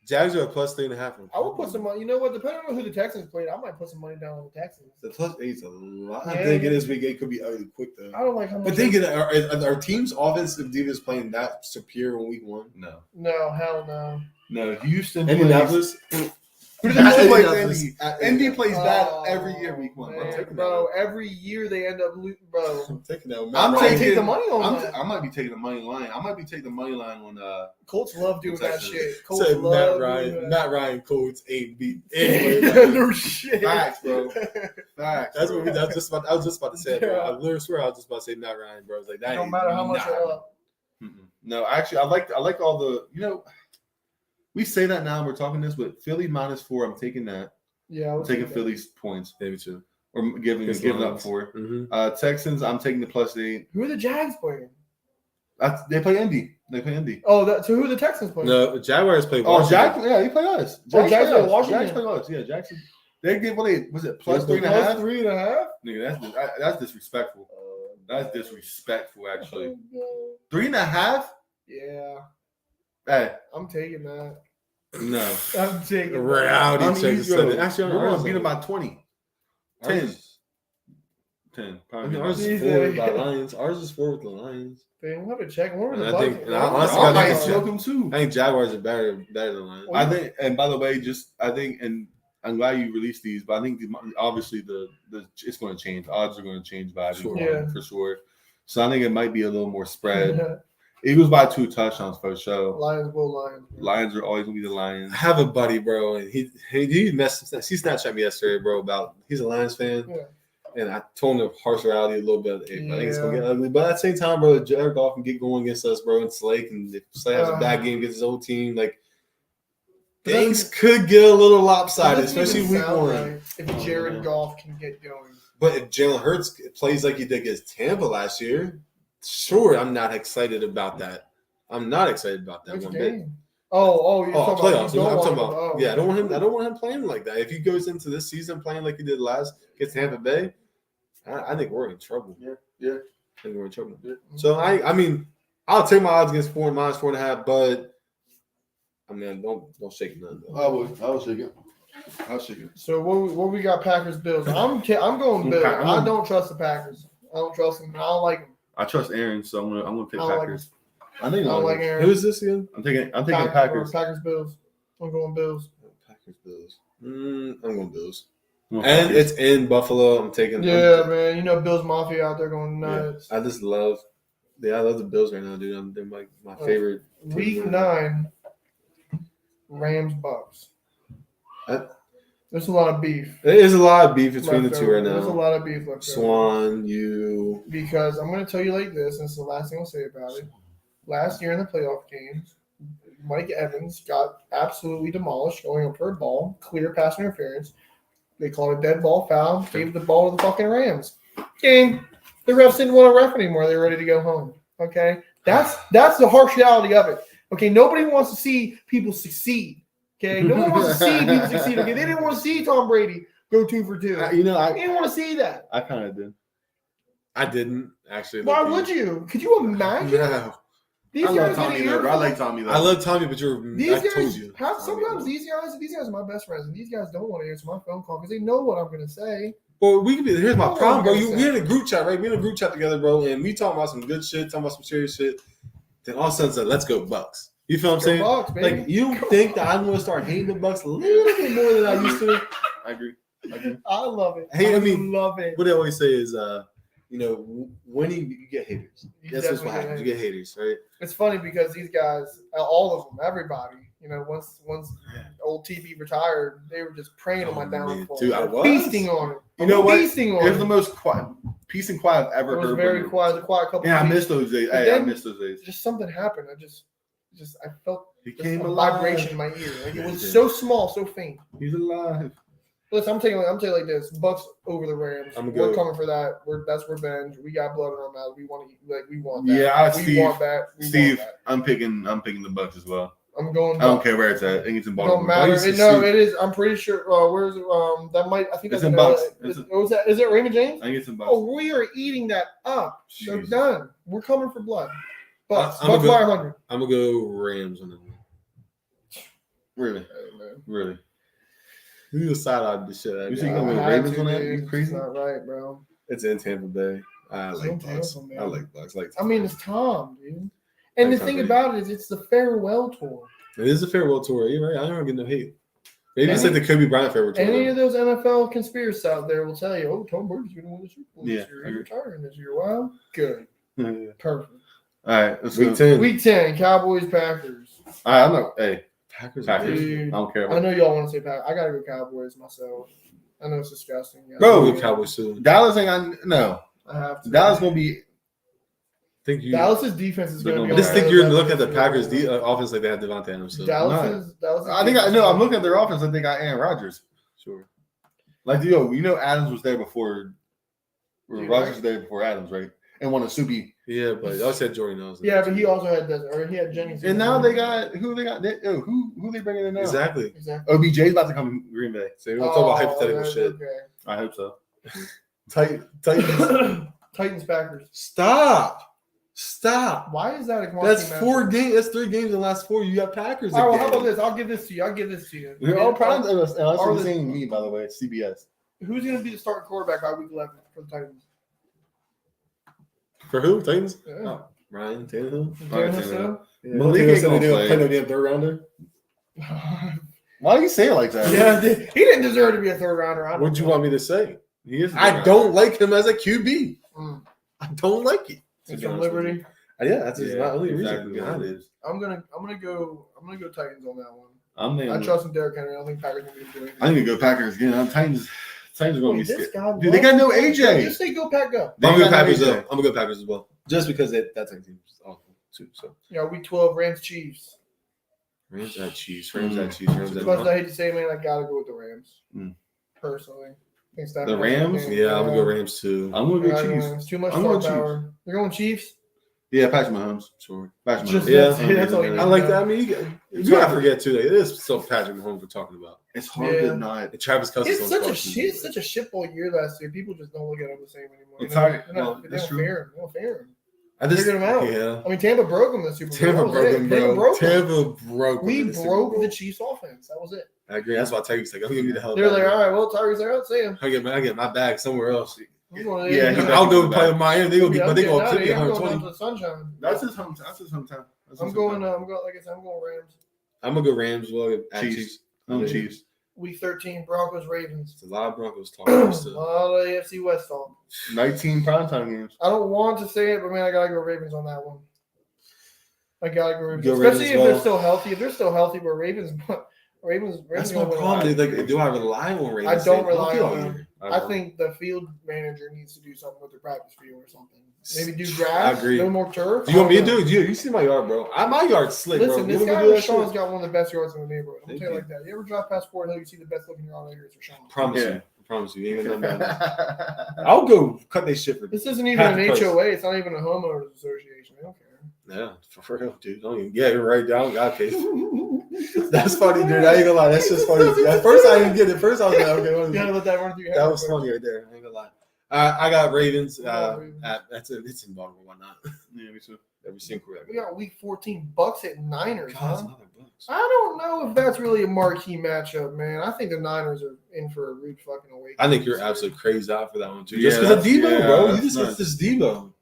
Jags are a +3.5. I would put some money. You know what? Depending on who the Texans played, I might put some money down on the Texans. The +8's a lot. Yeah. I think it is week 8 could be ugly quick though. I don't like how much. But think it are teams' offensive defense playing that superior in week 1? No, hell no. no. Houston, plays, Indianapolis. who does Houston play? Indianapolis. Indy plays bad Oh, every year, week 1. man, I'm taking bro, every year they end up losing, bro. I'm taking that. I'm I'm gonna taking- take the money on that. that. I might be taking the money line. I might be taking the money line on. Colts love doing that Texans. shit. Colts Said love Matt doing Ryan. that. Matt Ryan Colts 8 beat. No shit. Facts, bro. Facts. That's what we. I was just about to say, bro. Yeah. I literally swear I was just about to say Matt Ryan, bro. It's like that. No ain't matter how much not- they're up. No, actually, I like all the. We say that now we're talking this, but Philly -4. I'm taking that. Yeah, I I'm would taking take that. Philly's points Maybe too. or giving up Lions. 4. Mm-hmm. Texans, I'm taking the +8. Who are the Jags playing? They play Indy. They play Indy. Oh, so who are the Texans playing? No, Jaguars play Oh, Washington. Jack. Yeah, he play us. Oh, Jags play play us. Washington. Jags play us. Yeah, Jackson. They get was it Plus +3.5? 3.5. Nigga, that's disrespectful. That's disrespectful, actually. 3.5? Yeah, Hey, I'm taking that. no. I'm taking that. Reality I'm check. easy, Actually, Actually, we're gonna beat them by 20. 10. Ours- 10. I mean, ours He's is 4 a- by Lions. Ours is 4 with the Lions. Damn, we'll have to check. What were And the I Bucks? think- and I honestly I got might think- smoke them too. I think Jaguars are better than Lions. Well, I think, and by the way, and I'm glad you released these, but I think obviously the it's going to change. Odds are going to change by Sure. Yeah. for sure. So I think it might be a little more spread. Yeah. Eagles by 2 touchdowns for sure. Lions will Lions. Lions are always going to be the Lions. I have a buddy, bro, and he Snapchat me yesterday, bro, about he's a Lions fan. Yeah. And I told him the harsh reality a little bit. I think it's gonna Yeah. get ugly. But at the same time, bro, Jared Goff can get going against us, bro, and Slay. And if Slay has a bad game against his old team, like things could get a little lopsided, Doesn't especially even week sound 1. right if Jared Goff can get going. But if Jalen Hurts plays like he did against Tampa last year, sure, I'm not excited about that. I'm not excited about that Which one bit. game? Oh, you're talking Playoffs. about. You don't I'm want talking him- about. oh, Yeah, I don't want him playing like that. If he goes into this season playing like he did last against Tampa Bay, I think we're in trouble. Yeah. I think we're in trouble. So I mean, I'll take my odds against -4.5, but I mean, don't shake none. I will shake it. I'll shake it. So what we got? Packers Bills. I'm going Bills. I don't trust the Packers. I don't trust them. I don't like them. I trust Aaron, so I'm gonna take I don't like Packers. I think I don't like Aaron. Who is this again? I'm taking Packers. Packers Bills. I'm going Bills. Packers Bills. I'm going Bills. I'm And Packers. it's in Buffalo. I'm taking. Yeah, man. You know Bills Mafia out there going nuts. I just love. Yeah, I love the Bills right now, dude. They're my favorite. Week 9, Rams Bucks. There's a lot of beef. There is a lot of beef between the left two over. right There's a now. lot of beef left over. Swan, you. Because I'm going to tell you like this, and it's the last thing I'll say about it. Last year in the playoff games, Mike Evans got absolutely demolished going up for a ball, clear pass interference. They called a dead ball foul, gave the ball to the fucking Rams. Game. The refs didn't want to ref anymore. They were ready to go home. Okay? That's the harsh reality of it. Okay? Nobody wants to see people succeed. Okay? No one wants to see people succeed. Okay? They didn't want to see Tom Brady go 2 for 2. They didn't want to see that. I kind of did. I didn't actually. Why would you? Could you imagine? No. These I love guys Tommy get though. earful. bro. I like Tommy though. I love Tommy, but These I told guys you. have sometimes these guys are my best friends, and these guys don't want to answer my phone call because they know what I'm going to say. Well, we could be. Here's my Oh, problem, bro. okay. We in a group chat, right? We in a group chat together, bro, and we talking about some good shit, talking about some serious shit. Then all of a sudden, it's like, let's go Bucks. You feel what I'm saying? Bucks, baby. Like, you don't think that I'm gonna start hating the Bucks a little bit more than I used to? I agree. I love it. Hey, I mean, love it. What they always say is, winning you get haters. You That's just what definitely happens. get You get haters, right? It's funny because these guys, all of them, everybody, once old TV retired, they were just preying on my Oh, man. downfall. Dude, I was. Feasting on it. You know what? Feasting on Here's it. the most quiet, peace and quiet I've ever It was heard. very from you. quiet. A quiet couple. Yeah, I of miss those days. But Hey, I then- miss those days. Just something happened. I felt He just came a alive. vibration in my ear. Like it was Yeah. so small, so faint. He's alive. Listen, I'm telling you like this: Bucks over the Rams. I'm We're good. coming for that. That's revenge. We got blood in our mouth. We want to We want that. Yeah, we Steve. want that. We Steve, want that. I'm picking the Bucks as well. I'm going. I don't care where it's at. I think it's in It Baltimore. don't matter. Why you No, succeed? it is. I'm pretty sure. Where's that? Might I think It's that's in Bucks. Was that? Is it Raymond James? I think it's in Bucks. Oh, we are eating that up. So Jesus. done. We're coming for blood. Bucks. I'm Bucks a by good- 100. I'm gonna go Rams on that one. Really? Hey, man. Really? You just side eyed the shit out You of think me. I'm I gonna had Ravens to, on that? dude. You It's crazy? not right, bro. It's in Tampa Bay. I It's like in Bucks. Tampa, man. I like Bucks. I mean, it's Tom, dude. And the Tom thing Brady. about it is, it's the farewell tour. It is a farewell tour. You're right. I don't get no hate. Maybe it's Any- like the Kobe Bryant farewell tour. Any of those NFL conspiracists out there will tell you, "Oh, Tom Brady's going to win the Super Bowl Yeah, this year. I He's agree. retiring this year." Well, good, All right, perfect. let's Week go. 10. Week 10, Cowboys Packers. All right, I'm not. Hey, Packers. Packers. Dude. I don't care I about. know y'all want to say Packers. I gotta go Cowboys myself. I know it's disgusting, guys. Bro, We'll go Cowboys soon. Dallas ain't. No, I have to. Dallas gonna be. Think you? Dallas's defense is They're going to gonna be. I just on think their you're level looking at the this Packers year. offense like they have Devontae Adams. So. Dallas's. I think I know. I'm looking at their offense. I think I Aaron Rodgers. Sure. Like you know, Adams was there before. Or You're Rogers right. was there before Adams, right? And won a Subi. Yeah, but y'all said Jordan knows. Yeah, but he also had this, or he had Jennings. And now they got who they got? Who they bringing in now? Exactly. Exactly. OBJ's about to come to Green Bay. So we're gonna talk about hypothetical that's shit. Okay. I hope so. Titans. Titans Packers. Stop. Why is that a That's matchup? 4 games. That's 3 games in the last 4. You got Packers. All right, well, again. how about this? I'll give this to you. We're all proud of us. And Are also the- seeing me, by the way, CBS. Who's going to be the starting quarterback by week 11 for the Titans? For who? Titans? Yeah. Oh, Ryan Tannehill. Tannehill still? Yeah. Malik Tannehill ain't said gonna they didn't play. play no damn third rounder. Why do you say it like that? Yeah, he didn't deserve to be a third rounder. What'd you want me to say? He is. I don't like him as a QB. Mm. I don't like it. It's from Liberty. Yeah, that's his Yeah, only exactly reason what behind it it. is. I'm gonna go Titans on that one. I'm I naming. trust in Derrick Henry. I don't think Packers are going to do anything. I need to go Packers again. Titans are going to be Wait, this scared. guy Dude, they got no AJ. Just say go Pack go. They I'm gonna got go no Packers. AJ. I'm gonna go Packers as well, just because that team is awful too. So Yeah, week 12 Rams Chiefs. Rams at Chiefs. Rams at Chiefs. Rams As at. much as I hate to say, man, I gotta go with the Rams. Mm. Personally, I think Stafford The has a Rams? game. Yeah, I'm gonna go Rams too. I'm going to Yeah, go I Chiefs. know. It's too much I'm star going Chiefs. power. You're going Chiefs? Yeah, Patrick Mahomes. Sure. Patrick Just- Mahomes. Yeah, that's all you I need. like that. I mean, you gotta forget too. That it is still Patrick Mahomes we're talking about. It's hard Yeah. to not. And Travis Kelce. He's such a shitball year last year. People just don't look at him the same anymore. It's You know? hard. They're not- Well, they that's don't true. fear him. They don't fear him. I just Figured him out. Yeah. I mean, Tampa broke him this Super Bowl. Tampa That was broke it. him, Tampa bro. broke him. Tampa broke him. We in the Super broke Bowl. the Chiefs' offense. That was it. I agree. That's why Tyreek's like, I'm gonna need the help. They're like, all right, well, Tyreek's like, I'll see him. I get my bag somewhere else. I'm going Yeah, he's I'll go back. play with Miami. They gonna Yeah, get, I'm they getting gonna out clip of me here. I'm going down 120. to the sunshine. That's his hometown. That's his hometown. I'm going, like I said, I'm going Rams. I'm gonna go Rams. Well, at Chiefs. Chiefs. I'm Chiefs. Week 13, Broncos, Ravens. It's a lot of Broncos A talking. Still. lot of AFC West talk. 19 primetime games. I don't want to say it, but man, I gotta go Ravens on that one. I gotta go Ravens, Go especially Ravens if well. they're still healthy. If they're still healthy, but Ravens That's my gonna win a lot. problem. Like, do I rely on Ravens? I don't staying rely healthy on all them. year? I think the field manager needs to do something with the practice field or something. Maybe do I grass, agree. no more turf. You want me to I don't do it? You see my yard, bro. My yard's slick, Listen, bro. this You want guy me to do that Rashawn's shit? got one of the best yards in the neighborhood. I'm Thank tell you you. like that. You ever drive past Fort Hill, you see the best looking yard right here. It's Rashawn. Promise Yeah. you. I promise you. You ain't got nothing bad. That's I'll go cut they shit for This isn't even half an the price. HOA. It's not even a homeowners association. I don't care. Yeah, for real, dude. Don't even get it right down. God, case. That's funny, dude. I ain't gonna lie. That's just funny. At first, I didn't get it. First, I was like, okay, what is You gotta it? let that run through your head. That was funny right there. I ain't gonna lie. I got Ravens. Ravens. That's it. It's in Baltimore. Why not? Yeah, me too. Every single We got week 14 Bucks at Niners. God, Huh? it's another Bucks. I don't know if that's really a marquee matchup, man. I think the Niners are in for a rude fucking awakening. I think you're absolutely crazy out for that one too. Yeah, Just because of that's- Debo, yeah, bro. You that's just nuts. it's this Debo.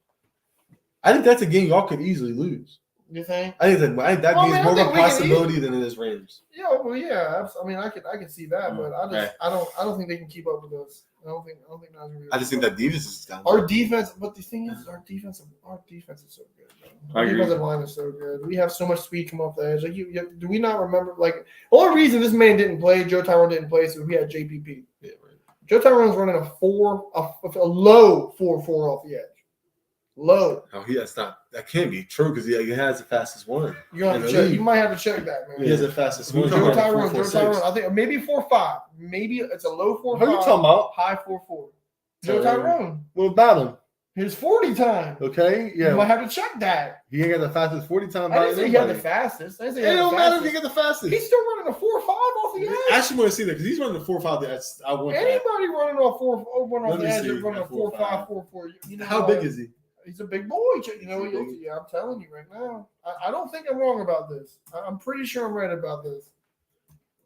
I think that's a game y'all could easily lose. You think? I think that Well, game's man, I more of think a we can possibility than it is Rams. Yeah, well, yeah. I mean, I can see that, but I don't think they can keep up with us. I don't think Niners are gonna be I just think that defense is kind our defense. But the thing is, our defense is so good. Bro. I Our agree. defensive line is so good. We have so much speed come off the edge. Like do we not remember? Like the only reason this man didn't play, Joe Tyrone didn't play, is we had JPP. yeah, right. Joe Tyrone's running a low 4-4 off the edge. Low. Oh, that can't be true because he has the fastest one. You're gonna In have to the check. league. You might have to check that, man. He has the fastest one. Joe He's running Tyrone. 4.46. I think maybe 4.5. Maybe it's a low 4.5. Who are you talking about? High 4.4. Joe Tyrone. Tyrone. What about him? His 40 time. Okay, You might yeah. have to check that. He ain't got the fastest 40 time. I didn't say he had the It fastest. I didn't say he had don't the matter if fastest. you get the fastest. He's still running a 4.5 off the I edge. actually want to see that because he's running the 4.5. That's I want that. Anybody running off 4 off Let the me edge see is running a that 4.5. 4.5, 4.4. You know How what? big is he? He's a big boy. You know, yeah, I'm telling you right now. I don't think I'm wrong about this. I'm pretty sure I'm right about this.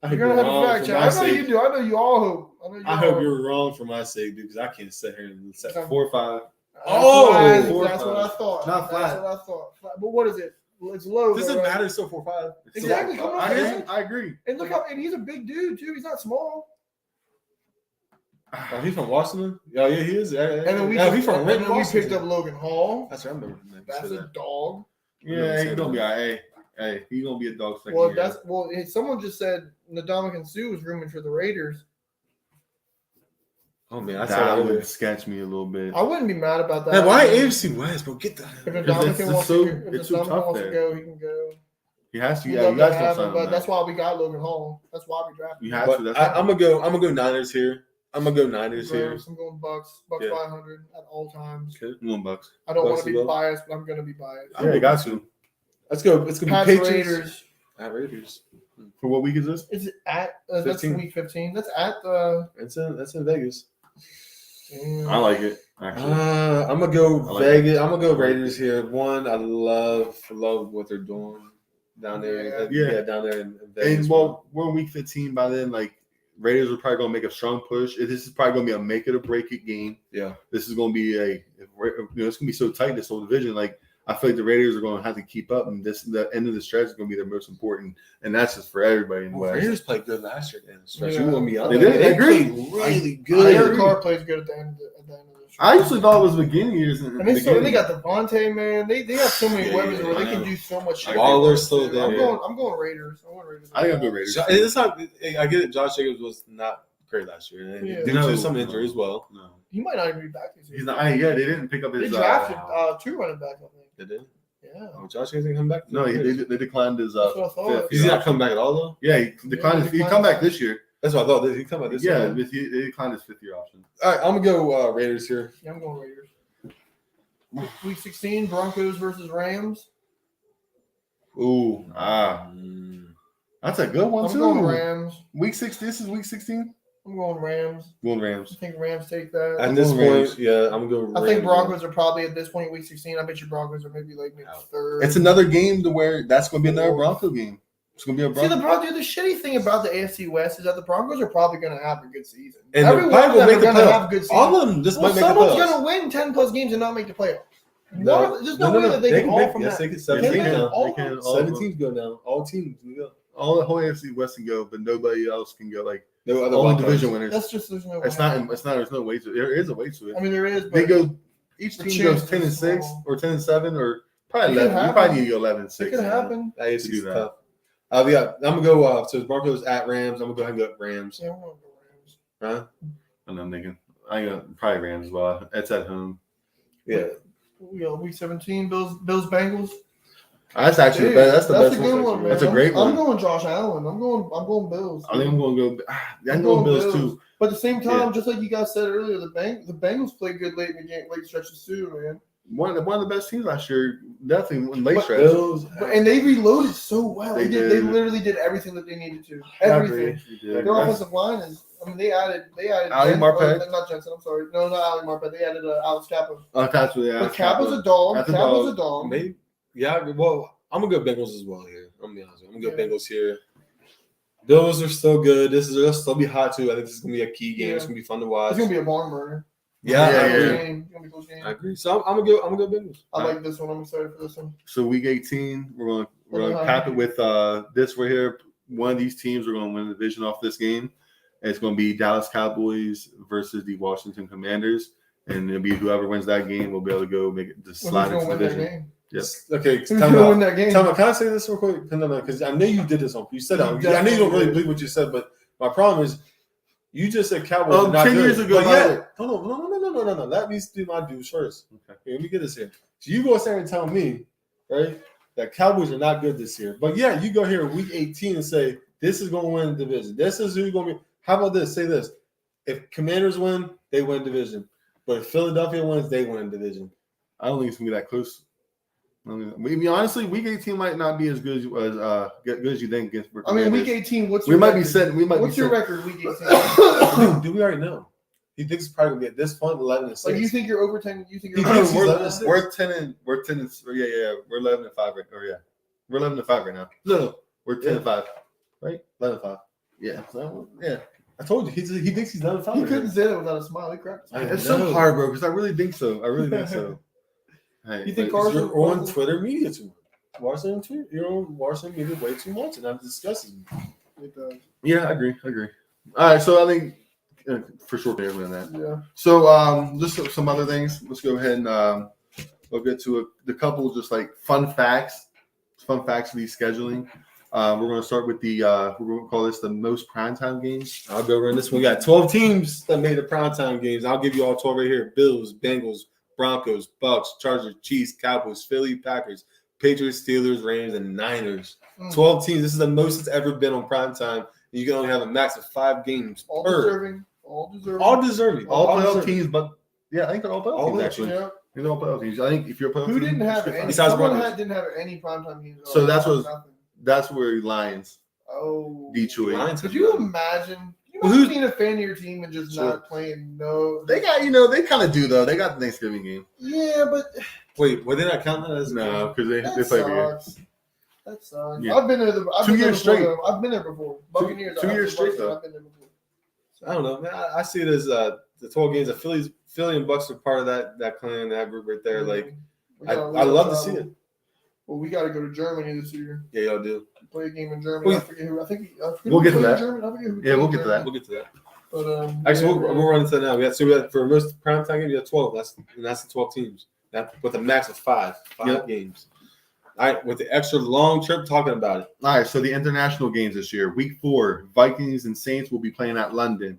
I You're gonna have to fact check. I know you do. I know you all hope. I hope you're wrong for my sake, dude, because I can't sit here and set 4.5. Oh, Oh, that's what I thought. Not flat. That's what I thought. But what is it? It's low. Doesn't though, right? matter. It's still 4.5. Exactly. Come on, man. I agree. And look how, and he's a big dude too. He's not small. Oh, he's from Washington. Yeah, he is. And then we, he's from and then we Washington. picked up Logan Hall. That's right. I remember. Him. That's a dog. Yeah, he's gonna be all right. Hey, he's gonna be a dog second Well, year. someone just said Ndamukong Suh was rumored for the Raiders. Oh man, I saw that that earlier. would sketch me a little bit. I wouldn't be mad about that. Man, why AFC West, bro? Get the If hell. Ndamukong it's wants so- to, if it's so Ndamukong tough wants to there. go, he can go. He has to. We'd Yeah, love you to guys have don't him, sign but him. that's why we got Logan Hall. That's why we drafted You him. have But to. That's I'm gonna go Niners here. I'm gonna go Niners here. Rams, I'm going Bucks. Bucks Yeah. by 100 at all times. Okay. I'm going Bucks. I don't want Bucks to be as well. biased, but I'm going to be biased. Yeah, you got to. Let's go. It's gonna Pats be Patriots. Raiders. At Raiders. For what week is this? Is it at? That's 15. week 15. That's at the. That's in Vegas. I like it. Actually, I'm gonna go I like Vegas. I'm gonna go Raiders here. One, I love what they're doing down there. Yeah. Down there in Vegas. and well, we're in week 15 by then. Like Raiders are probably gonna make a strong push. This is probably gonna be a make it or break it game. yeah. This is gonna be it's gonna be so tight this whole division. Like I feel like the Raiders are gonna have to keep up, and the end of the stretch is gonna be their most important, and that's just for everybody in the West. Raiders played good last year. Then stretch. Yeah. You want me They did. I agree. played really I good. Derek agree. Carr plays good at the end of the I actually thought it was beginning years. And they got Devontae, man. They got so many Yeah, weapons where I they can know. do so much shit. Waller's still there. I'm going Raiders. I'm going Raiders. I think I'll go Raiders. It's not. I get it. Josh Jacobs was not great last year, and Yeah. due No. to some injury as well. No, He might not even be back this year. he's not. Yeah, they didn't pick up They his. drafted 2 running backs, I think. They did. Yeah. Oh, Josh Jacobs come back. No, they declined his. That's what I thought. Is he not come back at all though? Yeah, he declined. Yeah, He come back this year. That's what I thought. Did he come back this Yeah, year? but they declined his 5th-year option. All right, I'm gonna go Raiders here. Yeah, I'm going Raiders. Week 16, Broncos versus Rams. Ooh, that's a good one I'm too. going Rams. Week 6. This is week 16. I'm going Rams. Going I Rams. think Rams take that. At this going point, Rams. yeah, I'm gonna go. I think Rams. Broncos are probably at this point, week 16. I bet you Broncos are maybe third. It's another game to where that's going to be another Bronco game. It's going to be a See, Bronco. the shitty thing about the AFC West is that the Broncos are probably going to have a good season. And Every they're one of probably them gonna are make the going to playoffs. have good season. All of them just might make the Someone's playoffs. going to win 10 plus games and not make the playoffs. No, There's no way that they can all from yes, that. they can. Yes, 17 they can. now. All- They can. All, 7 teams go now. All teams can go. all the whole AFC West can go, but nobody else can go. Like No other all the wild division cards. winners. That's just there's no. It's way. not. It's not. There's no way to. There is a way to it. I mean, there is. But They go. Each the team goes chance 10 and is 6 small. or 10 and 7 or probably It could 11. You happen. probably need to go 11 and It 6. could happen. The AFC to do is that. tough. Yeah, I'm gonna go. So Broncos at Rams. I'm gonna go ahead and go Rams. Yeah, I'm going to go Rams. Huh? And I'm thinking, I got probably Rams as well. It's at home. Yeah. Week 17, Bills Bengals. That's actually Dude, the best. That's the best a good one, man. That's a great I'm one. going Josh Allen. I'm going Bills. I think I'm going to go. I'm I'm going going Bills Bills. too. But at the same time, Yeah. just like you guys said earlier, the Bengals played good late in the game, late stretches too, man. One of the best teams last year. Definitely in late But stretch. Bills. And they reloaded so well. They They did. literally did everything that they needed to. I Everything. agree. Their offensive line is. I mean, they added. Ali Marpet. Not Jensen. I'm sorry. No, not Ali Marpet. They added Alex Kappa. That's what they But asked. Kappa's a dog. That's a Kappa's dog. a dog. Maybe. Yeah. Well, I'm gonna go Bengals as well here. I'm gonna be honest. I'm gonna go Yeah. Bengals here. Bills are still good. They'll still be hot too. I think this is gonna be a key game. Yeah. It's gonna be fun to watch. It's gonna be a barn burner. Yeah, I Yeah, agree. yeah. It's gonna be a close game. I agree. So I'm gonna go Bengals. I like this one. I'm excited for this one. So week 18, we're What gonna about- cap it with this right here. One of these teams are gonna win the division off this game. It's gonna be Dallas Cowboys versus the Washington Commanders, and it'll be whoever wins that game will be able to go make it just Who's slide gonna into the win that division. game? Yes. Okay. Who's Time gonna win out. that game? Time out. Can I say this real quick? Because I know you did this on. You said that. You I know you don't really definitely believe what you said, but my problem is you just said Cowboys. are not 10 good. years ago, But I yeah, did. hold on. No. Let me do my dues first. Okay. Okay, let me get this here. So you go there and tell me, right, that Cowboys are not good this year. But yeah, you go here week 18 and say this is going to win the division. This is who's going to be. How about this? Say this: if Commanders win, they win division. But if Philadelphia wins, they win division. I don't think it's gonna be that close. Maybe honestly, week 18 might not be as good as good as you think. Against I mean, week Commanders. 18. What's We your might be record? setting. We might What's be your setting- record week 18? Do we already know? He thinks it's probably going to be at this point 11-6. Like you think you're over 10? You think He you're thinks over he's 10? we're 10 and yeah. We're 11 and 5 right. Or yeah, we're 11 and 5 right now. no. We're 10 and 5, right? 11 and 5. Yeah. So, yeah. I told you he thinks he's done with He couldn't say that without a smile. He cracked. I It's know. so hard, bro. Because I really think so. I really think so. Hey, You think like, Carson- You're on Twitter media too much. Washington Twitter, you're on Washington media way too much, and I'm discussing. It does. yeah, I agree. All right, so I think for sure they're winning that. Yeah. So just some other things. Let's go ahead and we'll get to the couple just like fun facts of these scheduling. We're going to start with the we're going to call this the most primetime games. I'll go run this one. We got 12 teams that made the primetime games. I'll give you all 12 right here: Bills, Bengals, Broncos, Bucks, Chargers, Chiefs, Cowboys, Philly, Packers, Patriots, Steelers, Rams, and Niners. 12 teams. This is the most it's ever been on primetime. You can only have a max of 5 games All per. deserving. All deserving. All deserving. All playoff deserving. teams, but yeah, I think they're all playoff All teams of them, actually. Yeah. They're all playoff teams. I think if you're a playoff Who team, didn't have it's any? Besides Someone Broncos. didn't have any primetime games. So that's what- nothing. that's where Lions, Oh, Detroit. Lions Could have you none. imagine? Well, Who's who's- being a fan of your team and just Sure. not playing? No, They got they kind of do though. They got the Thanksgiving game. Yeah, but Wait, were they not counting that as No, because they that play every year. sucks. That sucks. Yeah. I've been there. I've 2 been there years before, straight. though. I've been there before. Buccaneers. two I've years been straight, Buccaneers, though. I've been there before. I don't know, man. I see it as the 12 games. The Philly and Bucks are part of that clan, that group right there. Like, We I gotta love to travel. see it. Well, we got to go to Germany this year. Yeah, y'all do. Play a game in Germany. We- I forget who. I think We'll get to who played that. Germany. I forget who Yeah, we'll played get to that. We'll get to that. But Actually, yeah, we'll run into that now. We got for most primetime games, you have 12. That's the 12 teams. That with a max of five Yep. games. All right, with the extra long trip, talking about it. All right, so the international games this year. Week 4, Vikings and Saints will be playing at London.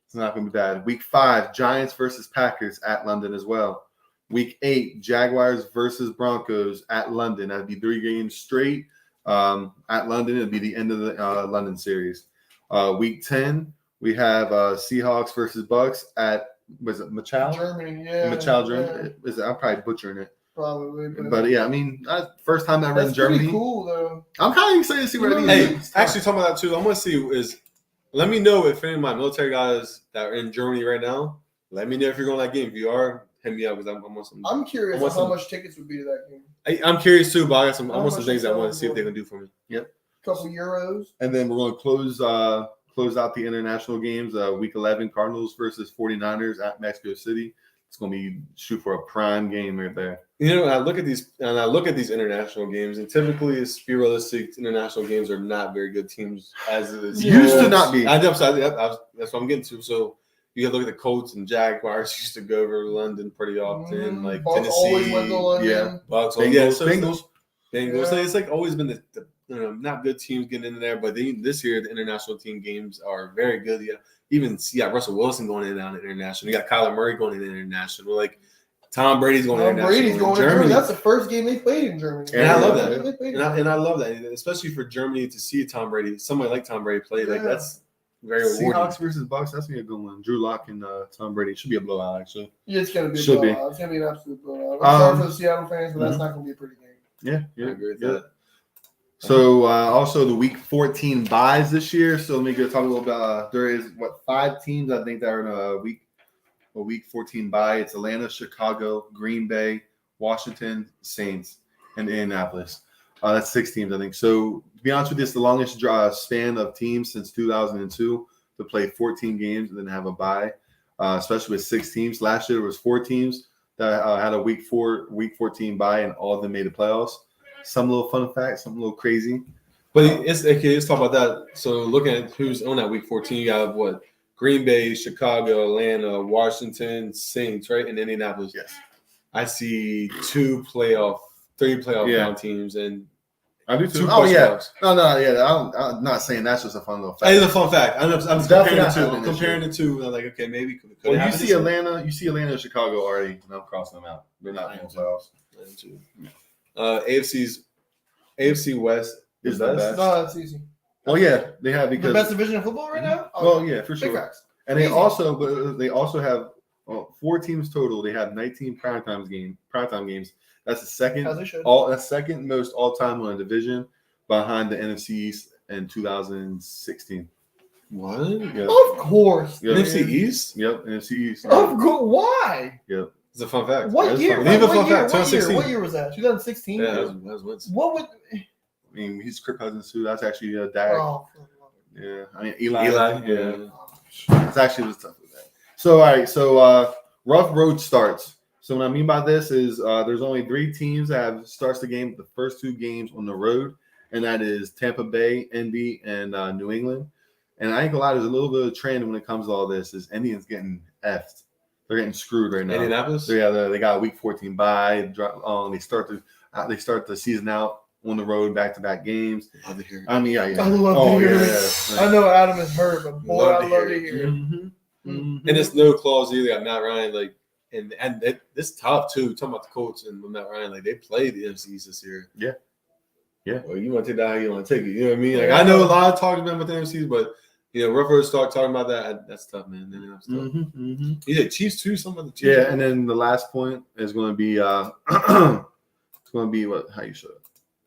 It's not going to be bad. Week 5, Giants versus Packers at London as well. Week 8, Jaguars versus Broncos at London. That'd be 3 games straight at London. It'd be the end of the London series. Week 10, we have Seahawks versus Bucks at Machal? Germany. Yeah, Machal, yeah, Germany. I'm probably butchering it. probably. But yeah, I mean, first time ever in that's Germany. pretty cool though. I'm kind of excited to see where it Hey, is. actually, talking about that too, I want to see let me know if any of my military guys that are in Germany right now, let me know if you're going to that game. If you are, hit me up because I want some. I'm curious I want how some- much tickets would be to that game. I'm curious too, but I want How some much things is I want that to see if they for? can do for me. Couple euros. And then we're going to close out the international games. Week 11, Cardinals versus 49ers at Mexico City. It's going to be shoot for a prime game right there. You know, I look at these international games, and typically, to be realistic, international games are not very good teams as it is. Yeah. Used to not be. That's what I'm getting to. So you have to look at the Colts and Jaguars used to go over to London pretty often, like Bucks Tennessee, always went to London. yeah. Bucks. Bengals. Yeah, so Bengals. Bengals. Yeah. So it's like always been the not good teams getting in there, but this year the international team games are very good. Yeah, even you got Russell Wilson going in on the international. You got Kyler Murray going in international. Like Tom Brady's going Tom international. Brady's going to Germany. That's the first game they played in Germany. And I love that. They played in and I love that, especially for Germany to see Tom Brady play. Like Yeah. that's very rewarding. Seahawks versus Bucks. That's going to be a good one. Drew Lock and Tom Brady. Should be a blowout, actually. Yeah, it's gonna be a Should be. blowout. It's gonna be an absolute blowout. I'm sorry for the Seattle fans, but that's not gonna be a pretty game. Yeah. I agree with yeah. that. So also the Week 14 buys this year. So let me go talk a little about. There is 5 teams I think that are in a Week 14 bye. It's Atlanta, Chicago, Green Bay, Washington, Saints, and Indianapolis. That's 6 teams I think. So to be honest with you, it's the longest span of teams since 2002 to play 14 games and then have a bye, especially with 6 teams. Last year it was 4 teams that had a Week 14 bye, and all of them made the playoffs. Some little fun facts, some little crazy. But let's talk about that. So looking at who's on that Week 14, you have what? Green Bay, Chicago, Atlanta, Washington, Saints, right? And Indianapolis. Yes. I see 3 playoff round teams and I do 2 Oh yeah, playoffs. no. I'm not saying that's just a fun little fact. That is a fun fact. I'm Definitely comparing not the two. happening I'm this comparing the two. And I'm like, okay, maybe could Well, it you happen see this year? Atlanta and Chicago already, and I'm crossing them out. They're not in the playoffs. AFC West Is the best. No, that's easy. Well, yeah, they have The because. best division of football right now? Well, yeah, for Big sure. facts. And they Easy. also have 4 teams total. They have 19 primetime games. That's the second As they should. that's second most all time on a division, behind the NFC East in 2016. What? Yep. Of course. Yep. NFC East? Yep, NFC East. Of course. Why? Yep. It's a fun fact. What That's year? fine. Leave a What fun year? fact. What year? 2016. What year was that? 2016? Yeah, that was Wentz. What would? I mean, he's Kirk Cousins too. That's actually Dak. Oh, Yeah, I mean Eli. Yeah. It's actually was tough with that. So all right, so rough road starts. So what I mean by this is there's only 3 teams that have starts the game the first 2 games on the road, and that is Tampa Bay, Indy, and New England. And I ain't gonna lie, there's a little bit of a trend when it comes to all this. Is Indians getting effed? They're getting screwed right now. Indianapolis? So yeah, they got a Week 14 bye. They start the season out on the road, back-to-back games. Love to hear it. I mean, yeah. I love to hear it. Yeah. I know Adam is hurt, but boy, Love I to love hear to it. hear it. Mm-hmm. Mm-hmm. And it's no clause either. Got Matt Ryan, like, and it's tough too. Talking about the Colts and with Matt Ryan, like they played the NFC East this year. Yeah. Well, you want to take that how you want to take it. You know what I mean? Like I know a lot of talk about the NFC, but Ruffalo start talking about that. That's tough, man. That's tough. You said Chiefs too. Some of the Chiefs. Yeah, and then the last point is going to be it's going to be how you show it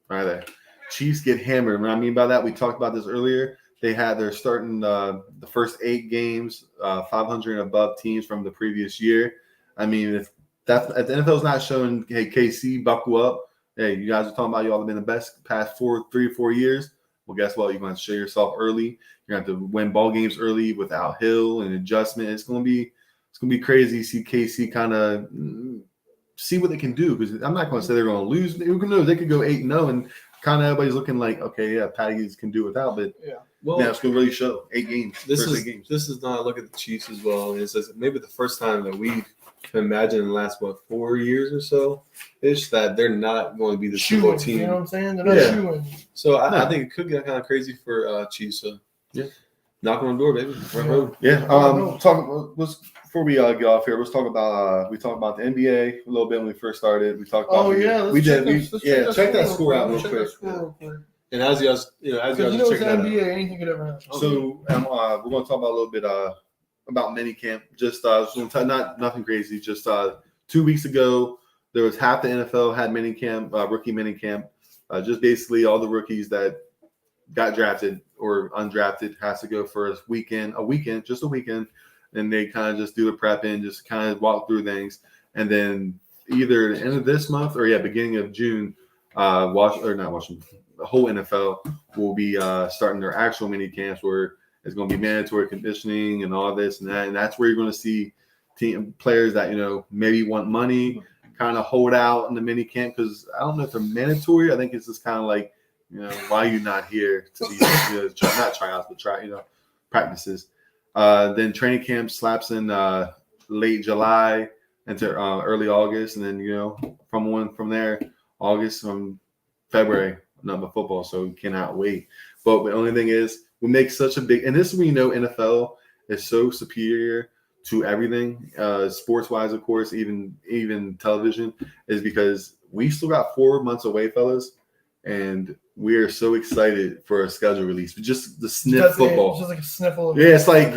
right there. Chiefs get hammered. What I mean by that, we talked about this earlier. They're starting the first 8 games, 500 and above teams from the previous year. I mean, if the NFL's not showing, hey, KC, buckle up. Hey, you guys are talking about y'all have been the best past 3 or 4 years. Well, guess what? You're going to show yourself early. You're going to have to win ball games early without Hill and adjustment. It's going to be crazy to see KC kind of see what they can do, because I'm not going to say they're going to lose. Who knows? They could go 8-0 and kind of everybody's looking like, okay, yeah, Patties can do without, but well, it's going to really show 8 games. This is not a look at the Chiefs as well. It says maybe the first time that we can imagine in the last 4 years or so, it's that they're not going to be the single team. You know what I'm saying? They're not shooing. So I think it could get kind of crazy for Chiefs. So knock on the door, baby. Before we get off here, let's talk about we talked about the NBA a little bit when we first started. We talked about check that score out real quick. And as you guys, it's NBA, anything could ever happen. So we're going to talk about a little bit about minicamp. Just nothing crazy. Just 2 weeks ago, there was half the NFL had minicamp, rookie minicamp. Just basically all the rookies that got drafted or undrafted has to go for a weekend, and they kind of just do the prep and just kind of walk through things. And then either the end of this month or beginning of June, the whole NFL will be starting their actual mini camps where it's going to be mandatory conditioning and all this and that. And that's where you're going to see team players that, maybe want money, kind of hold out in the mini camp, because I don't know if they're mandatory. I think it's just kind of like, why are you not here to be, not tryouts, but practices. Then training camp slaps in late July into early August, and then from there, August from February, nothing but football. So we cannot wait. But the only thing is, we make such a big, and this is when NFL is so superior to everything, sports wise, of course, even television, is because we still got 4 months away, fellas, and we are so excited for a schedule release. Just the sniff football. Just like a sniffle. It's like,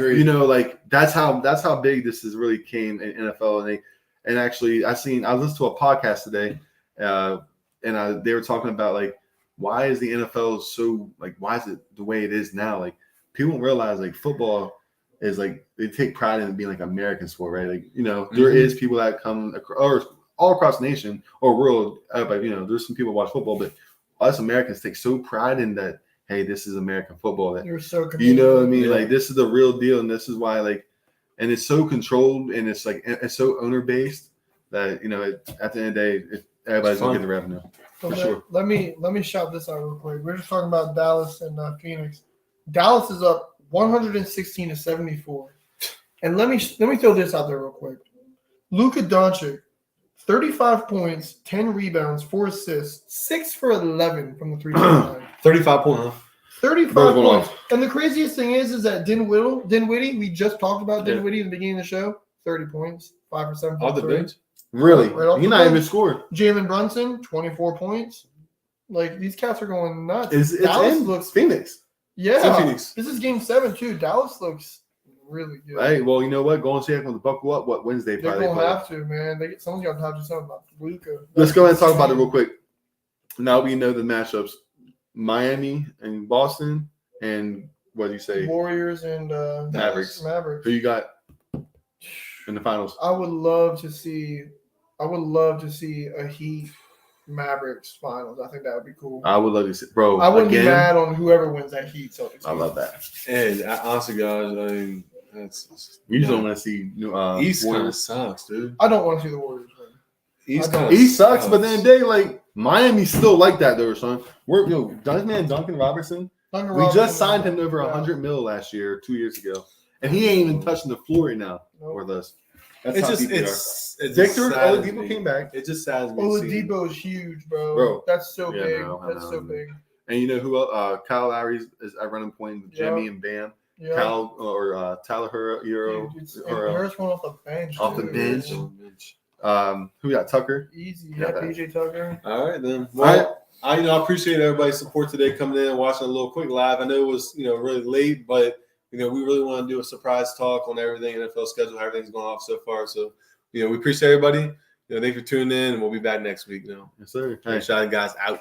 that's how big this has really came in NFL. And actually, I listened to a podcast today, and they were talking about why is the NFL so why is it the way it is now? People don't realize football is they take pride in it being American sport, right? There is people that come all across the nation or world, but there's some people who watch football, but us Americans take so pride in that, hey, this is American football, that you're so what I mean? This is the real deal, and this is why and it's so controlled, and it's it's so owner based that at the end of the day, everybody's gonna get the revenue. So sure. Let me shout this out real quick. We're just talking about Dallas and Phoenix. Dallas is up 116-74, and let me throw this out there real quick. Luka Doncic, 35 points, 10 rebounds, 4 assists, 6 for 11 from the 3-point line. 35 points. 35 points. And the craziest thing is that Dinwiddie, we just talked about Dinwiddie in the beginning of the show. 30 points, 5 for 7. Off the bench? Really? Right He's not even scored. Jalen Brunson, 24 points. These cats are going nuts. Dallas looks Phoenix. Yeah. Phoenix. This is game 7 too. Dallas looks really good. Hey, well, you know what? Golden State going to buckle up. Wednesday? They're going to have to, man. Someone's got to have to do something about Luka. Let's go ahead and talk about it real quick. Now we know the matchups: Miami and Boston, and what do you say? Warriors and Mavericks. Who you got in the finals? I would love to see a Heat Mavericks finals. I think that would be cool. I would love to see, bro. I wouldn't be mad on whoever wins that Heat. Celtics. I love that. And honestly, guys, we just don't want to see East kind of sucks, dude. I don't want to see the Warriors win. East sucks, but then Miami still like that though, son. Duncan Robertson. We just signed him over $100 million last year, 2 years ago, and he ain't even touching the floor right now with us. That's how it's Victor Oladipo came back. It just saddens me. Oladipo is huge, bro. That's so big. That's so big. And you know who else? Kyle Lowry is at running point with Jimmy and Bam. Yeah. Kyle or Tyler Hero. Harris went off the bench. Who got Tucker? Easy. Yeah, PJ Tucker. All right, then. Well, I appreciate everybody's support today coming in and watching a little quick live. I know it was really late, but we really want to do a surprise talk on everything, NFL schedule, how everything's going off so far. So, we appreciate everybody. Thanks for tuning in, and we'll be back next week. Yes, sir. All right, Shot Guys out.